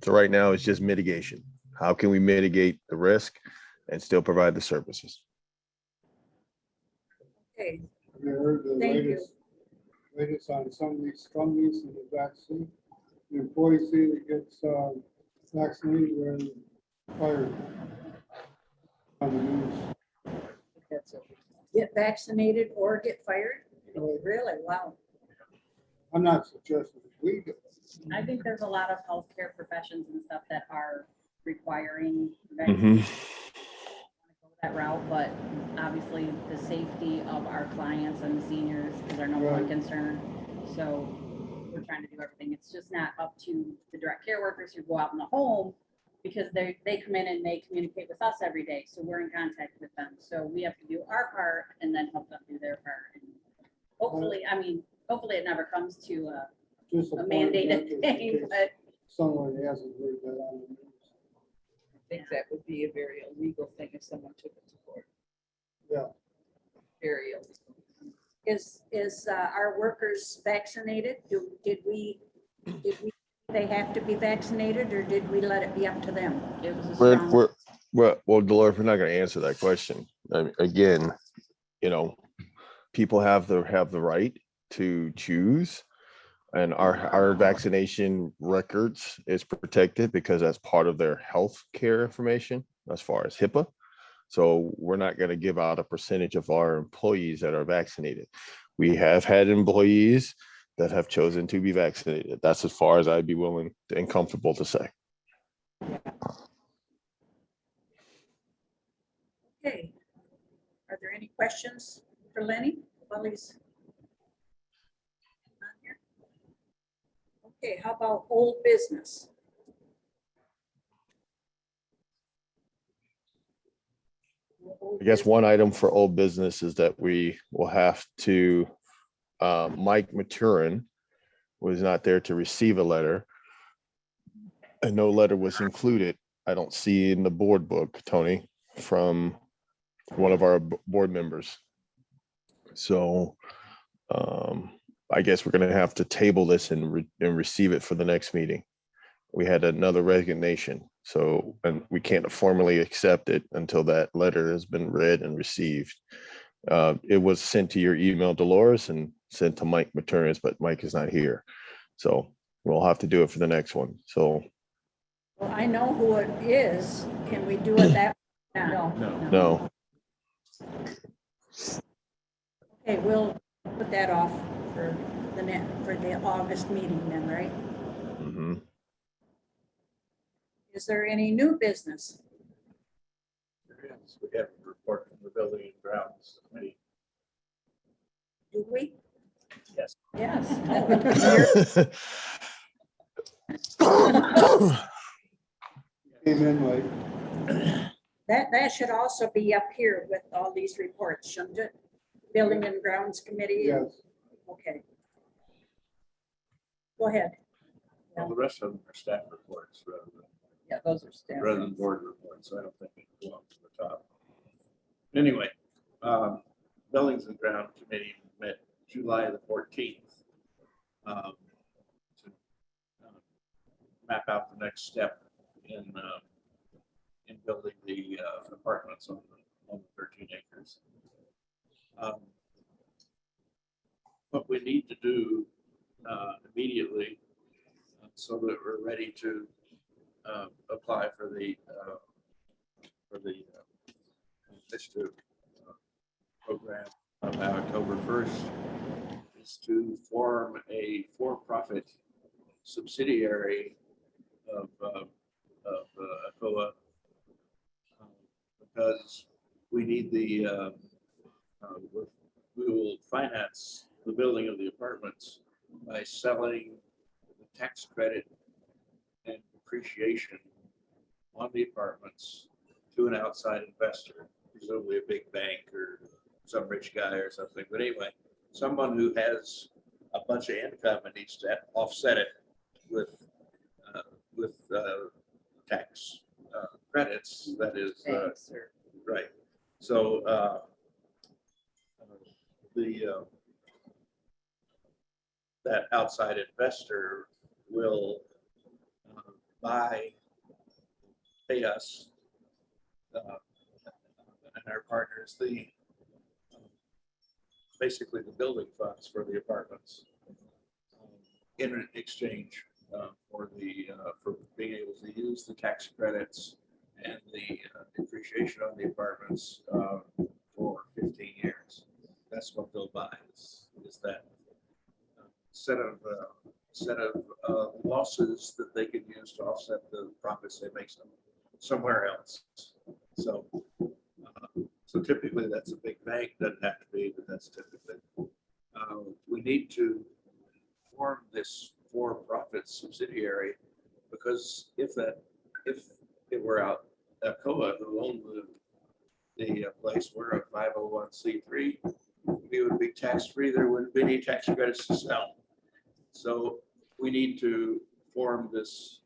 So right now it's just mitigation. How can we mitigate the risk and still provide the services? Okay, Have you heard the thank you. latest on some of these companies and the vaccine? The employees see that gets vaccinated and fired. On the news. That's it. Get vaccinated or get fired? Right. Really? Wow. I'm not suggesting we do. I think there's a lot of healthcare professions and stuff that are requiring Mhm. that route, but obviously the safety of our clients and the seniors is our number one Right. concern. So we're trying to do everything. It's just not up to the direct care workers who go out in the home, because they come in and they communicate with us every day. So we're in contact with them. So we have to do our part and then help them do their part. And hopefully, I mean, hopefully it never comes to Just a point mandated out thing, that but someone hasn't heard that on the news. I think that would be a very illegal thing if someone took it to court. Yeah. Very illegal. Is our workers vaccinated? They have to be vaccinated, or did we let it be up to them? it was a strong. Well, Dolores, we're not going to answer that question. I mean, again, you know, people have the right to choose, and our vaccination records is protected because that's part of their health care information as far as HIPAA. So we're not going to give out a percentage of our employees that are vaccinated. We have had employees that have chosen to be vaccinated. That's as far as I'd be willing and comfortable to say. Okay. Are there any questions for Lenny while he's not here? Okay, how about old business? I guess one item for old business is that we will have to, Mike Maturin was not there to receive a letter, and no letter was included. I don't see in the board book, Tony, from one of our board members. So I guess we're going to have to table this and receive it for the next meeting. We had another resignation, so, and we can't formally accept it until that letter has been read and received. It was sent to your email, Dolores, and sent to Mike Maturin, but Mike is not here. So we'll have to do it for the next one. So Well, I know who it is. Can we do it that? no. Okay, we'll put that off for the August meeting then, right? Mhm. Is there any new business? We have a report from the building and grounds committee. Do we? Yes. Yes. Came in late. That should also be up here with all these reports, shouldn't it? Building and Grounds Committee? Yes. Okay. Go ahead. Well, the rest of them are staff reports rather than Yeah, those are standard. rather than board reports, so I don't think it belongs to the top. Anyway, Buildings and Ground Committee met July the 14th to map out the next step in building the apartments on the 13 acres. What we need to do immediately so that we're ready to apply for the initiative program by October 1st is to form a for-profit subsidiary of ACCOA because we need the we will finance the building of the apartments by selling the tax credit and depreciation on the apartments to an outside investor, presumably a big bank or some rich guy or something. But anyway, someone who has a bunch of income and needs to offset it with, tax credits, that is, Thanks, sir. right. So that outside investor will pay us and our partners basically the building funds for the apartments in exchange for being able to use the tax credits and the depreciation on the apartments for 15 years. That's what they'll buy is that set of losses that they can use to offset the profits they make somewhere else. So typically that's a big bank, doesn't have to be, but that's typically. We need to form this for-profit subsidiary because if it were out ACCOA who owned the place, we're a 501c3, we would be tax-free. There wouldn't be any tax credits to sell. So we need to form this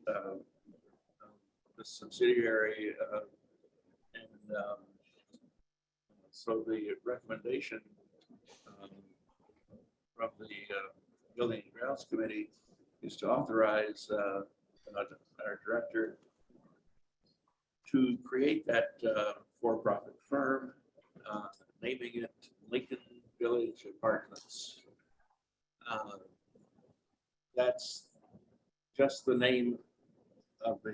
subsidiary, and so the recommendation from the Building and Grounds Committee is to authorize our director to create that for-profit firm, naming it Lincoln Village Apartments. That's just the name of the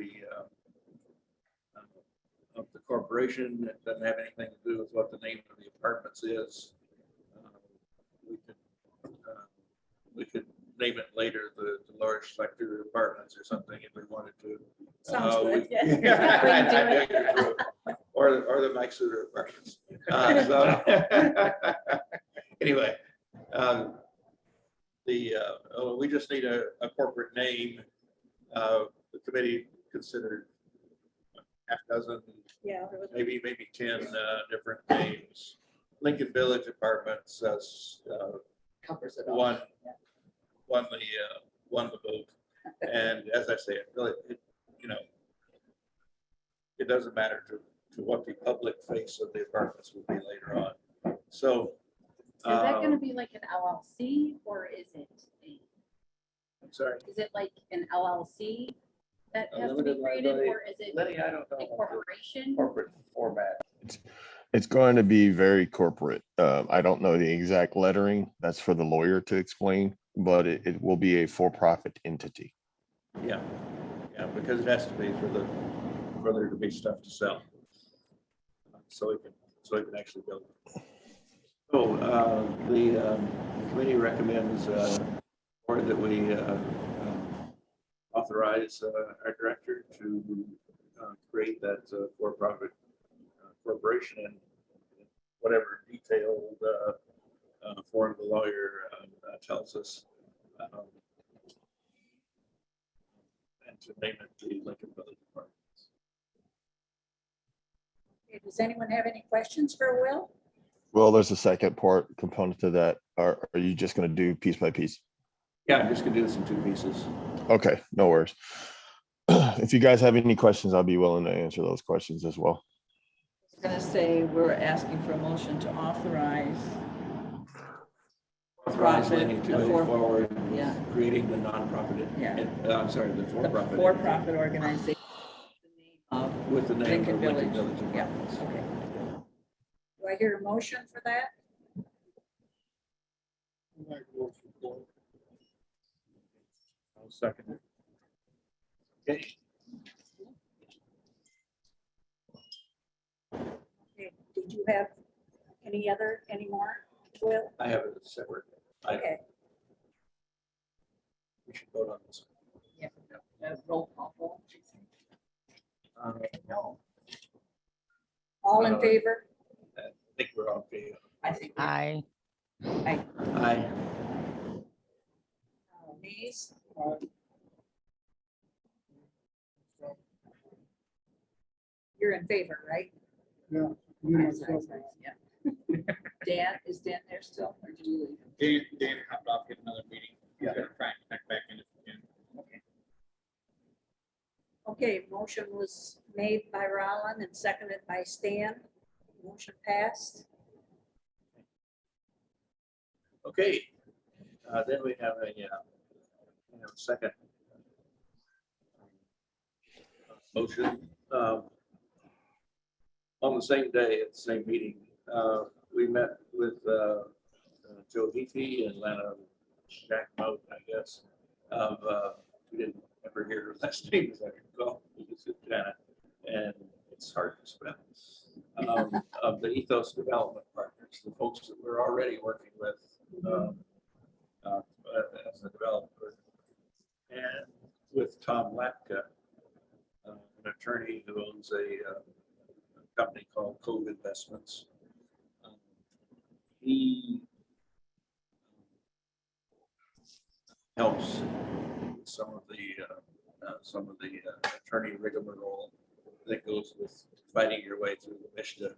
corporation. It doesn't have anything to do with what the name of the apartments is. We could name it later the large sector apartments or something if we wanted to. Sounds good. Or the Mike Suter apartments. Anyway, we just need a corporate name. The committee considered half dozen, maybe 10 different names. Lincoln Village Apartments Covers it all. won the vote. And as I say, it doesn't matter to what the public face of the apartments will be later on. So Is that gonna be like an LLC or is it I'm sorry. is it like an LLC that A has to be limited created liability. or is it Lenny, I don't know. a corporation? Corporate format. It's going to be very corporate. I don't know the exact lettering. That's for the lawyer to explain, but it will be a for-profit entity. Yeah, because it has to be for there to be stuff to sell. So it can actually build. So the committee recommends or that we authorize our director to create that for-profit corporation and whatever detailed form the lawyer tells us, and to name it the Lincoln Village Apartments. Okay, does anyone have any questions for Will? Well, there's a second part component to that. Are you just going to do piece by piece? Yeah, I'm just gonna do this in 2 pieces. Okay, no worries. If you guys have any questions, I'll be willing to answer those questions as well. I was gonna say, we're asking for a motion to authorize. Authorize Profit, Lenny to the move for- forward yeah. with creating the nonprofit. Yeah. I'm sorry, the The for-profit. for-profit organization. With the name of Lincoln Lincoln Village. Village Yeah, Apartments. okay. Do I hear a motion for that? I'll second it. Okay. Okay, did you have any more, Will? I have it separate. Okay, We should vote on this. Yeah, roll call vote. no. All in favor? I think we're okay. I think. Aye. Aye. Nays? You're in favor, right? Yeah. Sorry, sorry, yeah. Dan, is Dan there still, or did you leave? Dan hopped off, get another meeting. He's gonna try and connect back in if he can. Okay, motion was made by Roland and seconded by Stan. Motion passed. Okay, then we have a second motion. On the same day at the same meeting, we met with Joe Heafy and Lana Jackmout, I guess. We didn't ever hear her last name, as I recall. It's Janet, and it's hard to spell. Of the Ethos Development Partners, the folks that we're already working with as a developer, and with Tom Lapka, an attorney who owns a company called Cove Investments. He helps some of the attorney rigmarole that goes with fighting your way through the MSHDA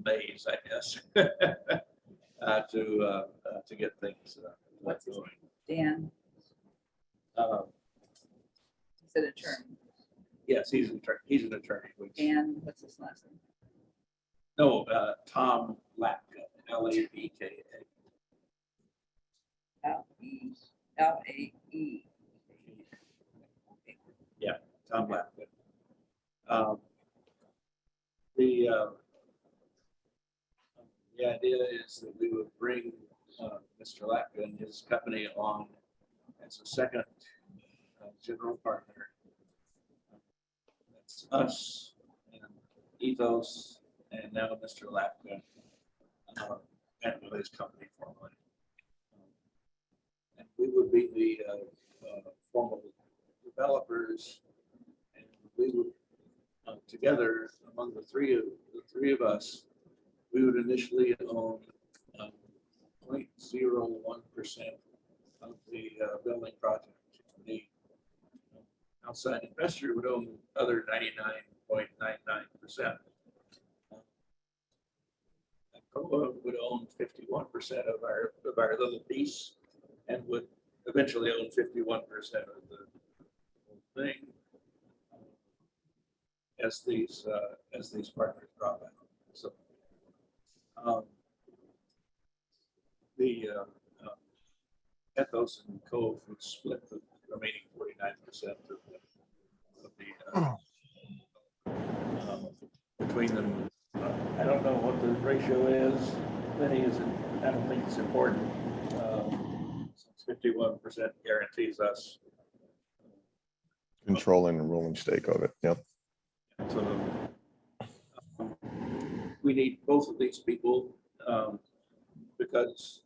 maze, I guess, to get things What's his going. Dan, is it attorney? Yes, he's an attorney. He's an attorney. Dan, what's his last name? No, Tom Lapka, L-A-B-K-A. L-E-L-A-E. Yeah, Tom Lapka. The idea is that we would bring Mr. Lapka and his company on as a second general partner. That's us and Ethos, and now Mr. Lapka and with his company formerly. And we would be the formal developers, and we would together among the three of us, we would initially own 0.01% of the building project. The outside investor would own the other 99.99%. ACCOA would own 51% of our little piece, and would eventually own 51% of the whole thing as these partners drop out. So the Ethos and Cove would split the remaining 49% between them. I don't know what the ratio is. Many I don't think it's important. Since 51% guarantees us Controlling and rolling stake of it. Yep. So we need both of these people because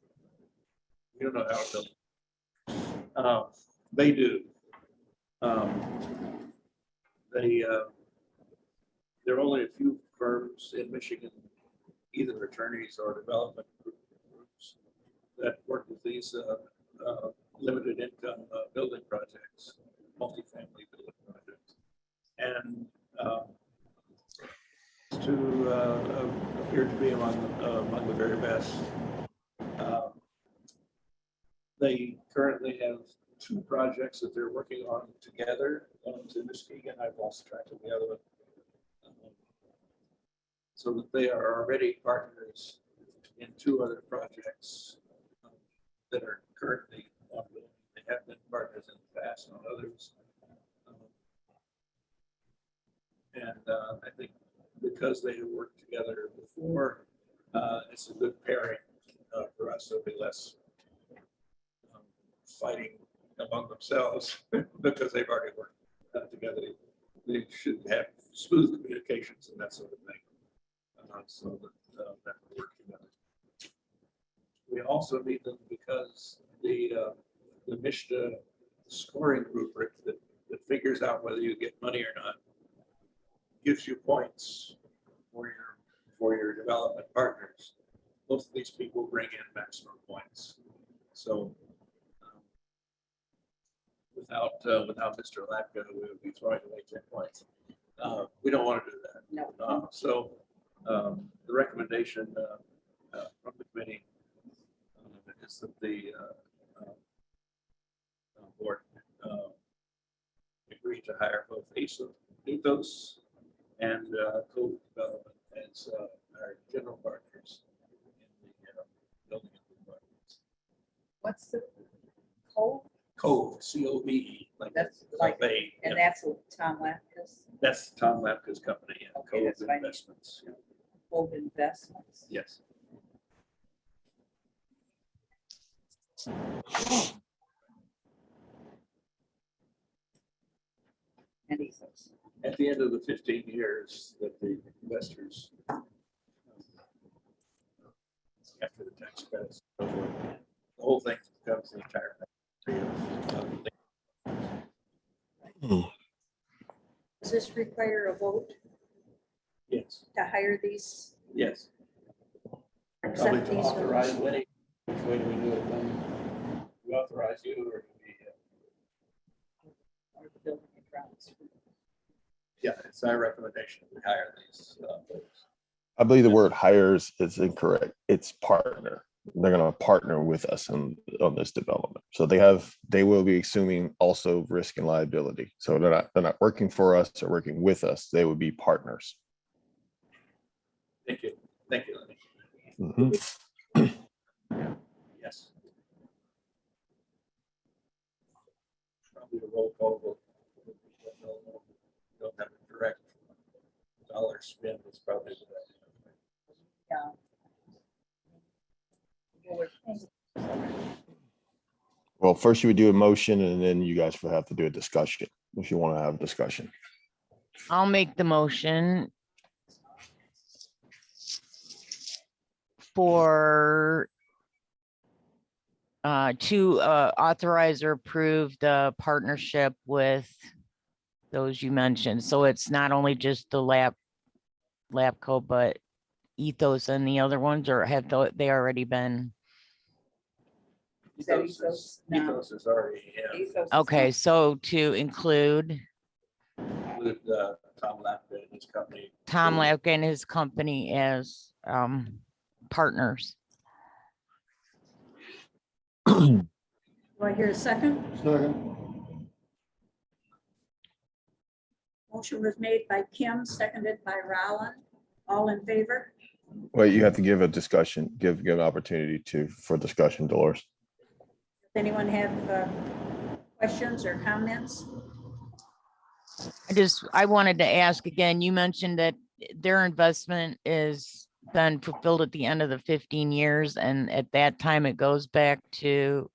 we don't know how to build. They do. There are only a few firms in Michigan, either attorneys or development groups, that work with these limited income building projects, multifamily building projects. And to appear to be among the very best. They currently have 2 projects that they're working on together. One's in Muskegon, I've lost track of the other one. So that they are already partners in 2 other projects that are currently ongoing. They have been partners in the past on others. I think because they have worked together before, it's a good pairing for us. There'll be less fighting among themselves because they've already worked together. They should have smooth communications and that sort of thing, so that will work together. We also need them because the MSHDA scoring rubric that figures out whether you get money or not gives you points for your development partners. Most of these people bring in maximum points. So without Mr. Lapka, we would be throwing away 10 points. We don't want to do that. No. So the recommendation from the committee is that the board agree to hire both Ethos and Code Development as our general partners in the building departments. What's the code? Cove, C-O-V-E, like That's that's like, they. and that's what Tom Lapkus, That's Tom Lapka's company, yeah, Okay, Cove that's fine. Investments. Yeah. Code Investments. Yes. And Ethos. At the end of the 15 years that the investors after the tax credits, so forth, the whole thing comes the entire. Does this require a vote Yes, to hire these, yes. accept Probably to these? authorize Winnie. Which way do we do it then? We authorize you or do we? Or the building and grounds? Yeah, it's our recommendation. We hire these folks. I believe the word hires is incorrect. It's partner. They're going to partner with us on this development. So they will be assuming also risk and liability. So they're not working for us or working with us. They would be partners. Thank you. Thank you, Lenny. Mhm. Yes. Probably a roll call vote. Don't have a direct dollar spend. It's probably the best. Yeah. Well, first you would do a motion and then you guys will have to do a discussion if you want to have a discussion. I'll make the motion for to authorize or approve the partnership with those you mentioned. So it's not only just the Labco, but Ethos and the other ones, or have they already been? Is that Ethos Ethos is- now? Ethos is already, yeah. Ethos is Okay, not- so to include With Tom Lapka and his company. Tom Lapka and his company as partners. Do I hear a second? Second. Motion was made by Kim, seconded by Roland. All in favor? Well, you have to give a discussion, give an opportunity for discussion, Dolores. Does anyone have questions or comments? I wanted to ask again, you mentioned that their investment is then fulfilled at the end of the 15 years. And at that time, it goes back to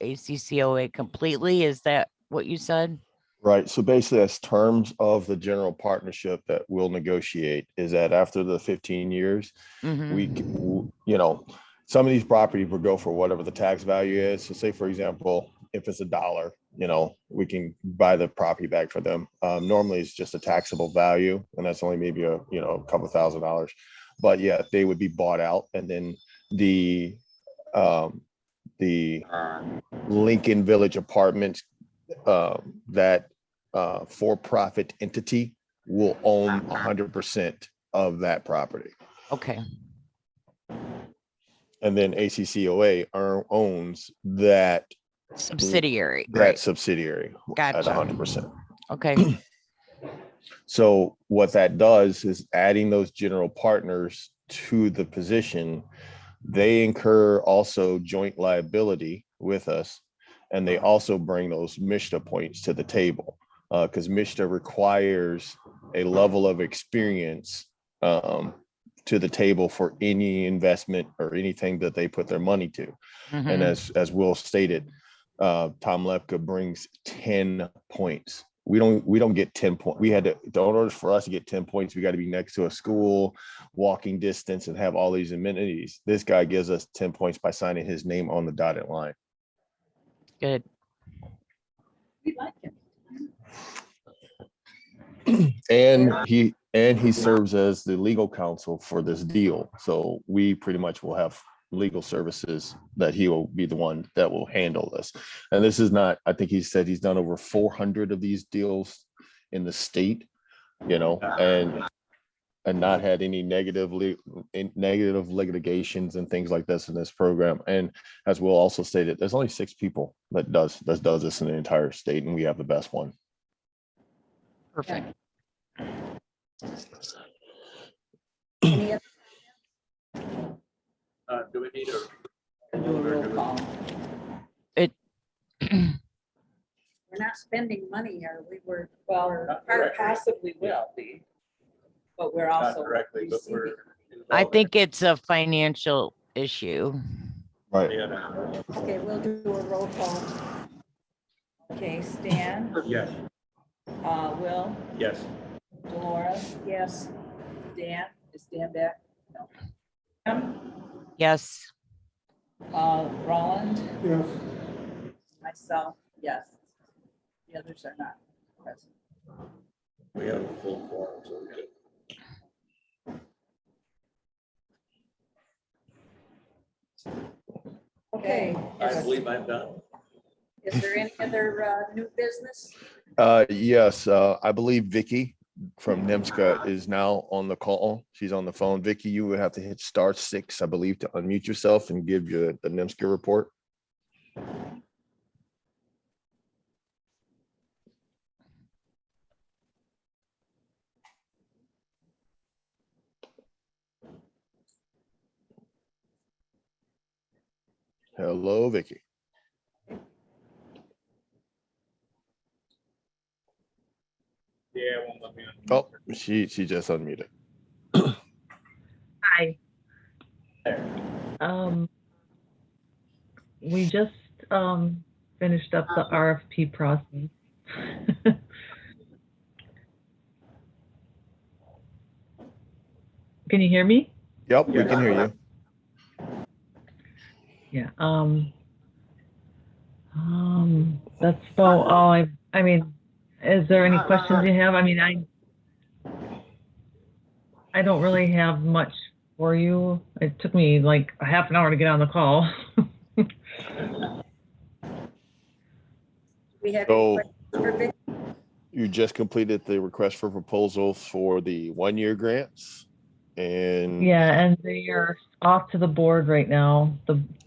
ACCOA completely. Is that what you said? Right. So basically, as terms of the general partnership that we'll negotiate is that after the 15 years, Mhm. some of these properties will go for whatever the tax value is. So say, for example, if it's $1, we can buy the property back for them. Normally it's just a taxable value and that's only maybe a couple $1,000. But yeah, they would be bought out and then the Lincoln Village Apartments, that for-profit entity will own 100% of that property. Okay. And then ACCOA owns that Subsidiary. that subsidiary at Gotcha. 100%. Okay. So what that does is adding those general partners to the position, they incur also joint liability with us. And they also bring those MISTA points to the table because MISTA requires a level of experience to the table for any investment or anything that they put their money to. And as Will stated, Tom Lepka brings 10 points. We don't get 10 points. In order for us to get 10 points, we got to be next to a school, walking distance, and have all these amenities. This guy gives us 10 points by signing his name on the dotted line. Good. We like him. And he serves as the legal counsel for this deal. So we pretty much will have legal services that he will be the one that will handle this. And this is not, I think he said he's done over 400 of these deals in the state. you know, and not had any negative litigations and things like this in this program. And as Will also stated, there's only 6 people that does this in the entire state, and we have the best one. Perfect. Any other- Do we need a? Do a roll call. We're not spending money, are we? Well, Not part directly. possibly will be, but we're Not also directly, but receiving. we're. I think it's a financial issue. Right. Okay, we'll do a roll call. Okay, Stan, Yes. Will, Yes. Dolores, Yes. Dan, is Dan back? No. Yes. Roland, Yes. myself, yes. The others are not present. We have a full quorum, so we could. Okay, I believe I'm done. is there any other new business? Yes, I believe Vicky from NIMSCA is now on the call. She's on the phone. Vicky, you would have to hit *6, I believe, to unmute yourself and give you the NIMSCA report. Hello, Vicky. Yeah, it won't let me on. Oh, she just unmuted. Hi. We just finished up the RFP process. Can you hear me? Yep, we can hear you. Yeah. That's about all I mean, is there any questions you have? I mean, I don't really have much for you. It took me like a half an hour to get on the call. We have So- any questions for Vic? You just completed the request for proposal for the 1-year grants. And Yeah, and they are off to the board right now.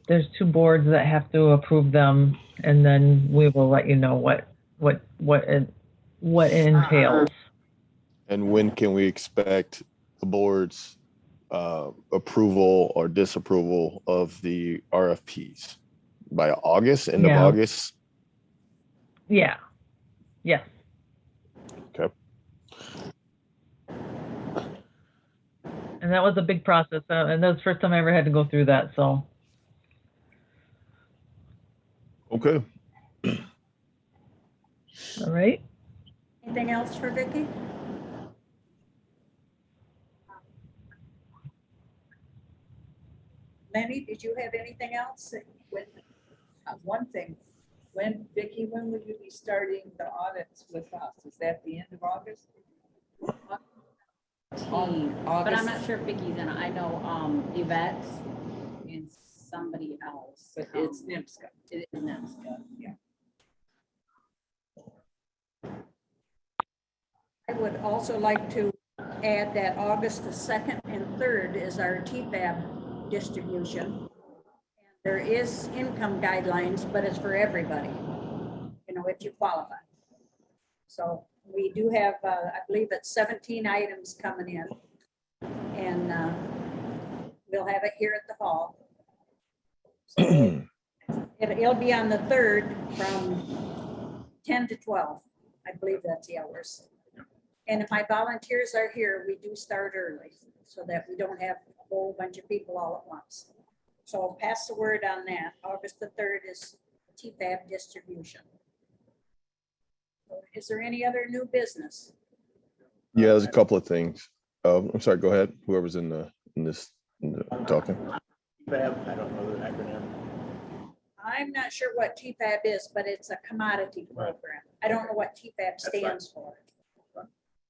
There's 2 boards that have to approve them, and then we will let you know what it entails. And when can we expect the board's approval or disapproval of the RFPs? By August, end of Yeah. August? Yeah. Yes. Okay. And that was a big process, and that was the first time I ever had to go through that. So. Okay. All right. Anything else for Vicky? Lenny, did you have anything else? One thing, Vicky, when will you be starting the audits with us? Is that the end of August? But I'm not sure if Vicky's in, I know, Yvette and somebody else. But it's NIMSCA. It is NIMSCA, yeah. I would also like to add that August the 2nd and 3rd is our T-Fab distribution. There is income guidelines, but it's for everybody, you know, if you qualify. So we do have, I believe it's 17 items coming in, and we'll have it here at the hall. So it'll be on the 3rd from 10 to 12. I believe that's the hours. And if my volunteers are here, we do start early so that we don't have a whole bunch of people all at once. So I'll pass the word on that. August the 3rd is T-Fab distribution. Is there any other new business? Yeah, there's a couple of things. I'm sorry, go ahead. Whoever's in the talking. T-Fab, I don't know the acronym. I'm not sure what T-Fab is, but it's a commodity program. I don't know what T-Fab That's fine. stands for.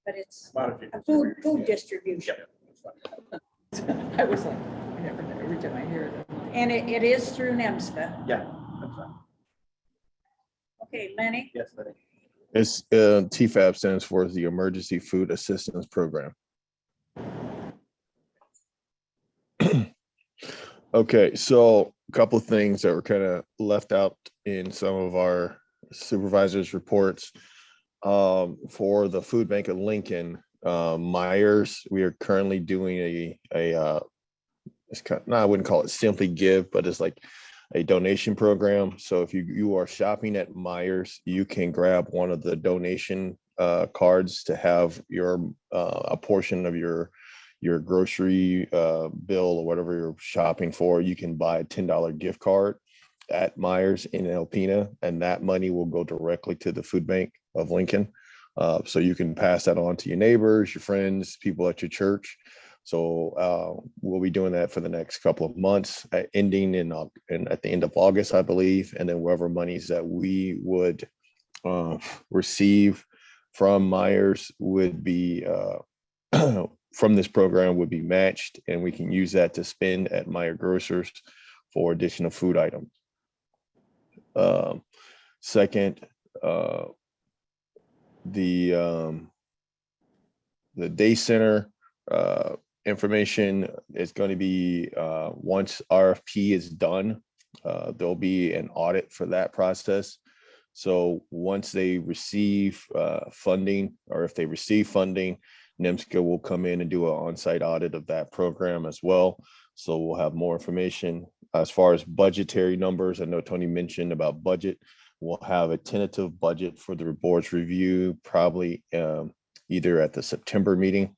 But it's Commodity a food distribution. I was like, I never know, every time I hear it. And it is through NIMSCA. Yeah, that's fine. Okay, Lenny, Yes, Lenny. It's T-Fab stands for the Emergency Food Assistance Program. Okay, so a couple of things that were kind of left out in some of our supervisors' reports. For the food bank of Lincoln, Myers, we are currently doing it's kind of, no, I wouldn't call it Simply Give, but it's like a donation program. So if you are shopping at Myers, you can grab one of the donation cards to have your a portion of your grocery bill or whatever you're shopping for. You can buy a $10 gift card at Myers in Alpena, and that money will go directly to the food bank of Lincoln. So you can pass that on to your neighbors, your friends, people at your church. So we'll be doing that for the next couple of months, ending in at the end of August, I believe. And then whatever monies that we would receive from Myers would be from this program would be matched, and we can use that to spend at Meyer Grocers for additional food items. Second, the day center information is going to be once RFP is done, there'll be an audit for that process. So once they receive funding, or if they receive funding, NIMSCA will come in and do an on-site audit of that program as well. So we'll have more information as far as budgetary numbers. I know Tony mentioned about budget. We'll have a tentative budget for the board's review, probably either at the September meeting,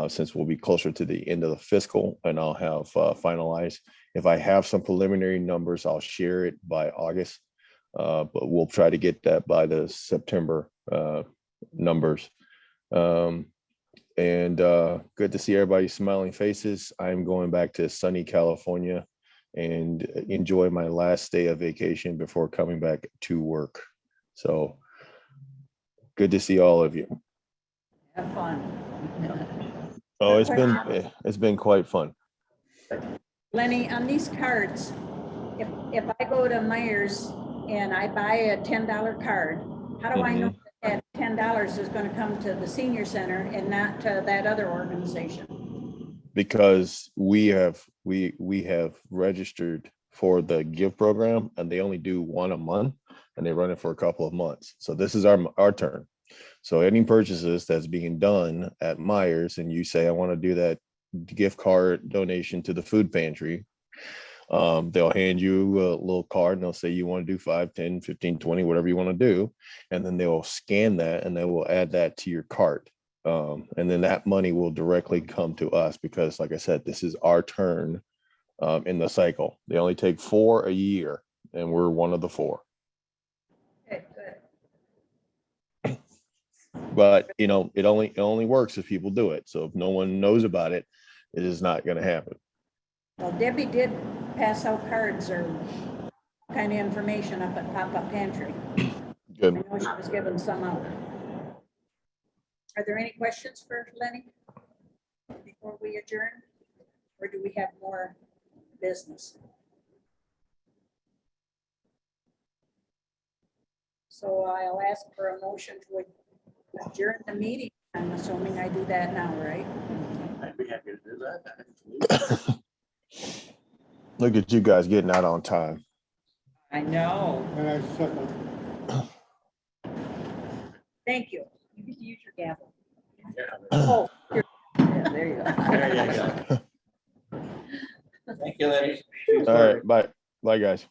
since we'll be closer to the end of the fiscal, and I'll have finalized. If I have some preliminary numbers, I'll share it by August, but we'll try to get that by the September numbers. And good to see everybody's smiling faces. I'm going back to sunny California and enjoy my last day of vacation before coming back to work. So good to see all of you. Have fun. Oh, it's been quite fun. Lenny, on these cards, if I go to Myers and I buy a $10 card, how do I know that $10 is going to come to the senior center and not to that other organization? Because we have registered for the Give program, and they only do one a month, and they run it for a couple of months. So this is our turn. So any purchases that's being done at Myers, and you say, I want to do that gift card donation to the food pantry, they'll hand you a little card and they'll say you want to do 5, 10, 15, 20, whatever you want to do. And then they'll scan that and they will add that to your cart. And then that money will directly come to us because, like I said, this is our turn in the cycle. They only take 4 a year, and we're one of the 4. Okay, good. But it only works if people do it. So if no one knows about it, it is not going to happen. Well, Debbie did pass out cards or kind of information up at Pop-Up Pantry. Good. I know she was giving some out. Are there any questions for Lenny before we adjourn? Or do we have more business? So I'll ask for a motion to adjourn the meeting. I'm assuming I do that now, right? I'd be happy to do that. Look at you guys getting out on time. I know. And I second. Thank you. You get to use your gavel. Yeah. Oh, yeah, there you go. There you go. Thank you, ladies. All right. Bye. Bye, guys.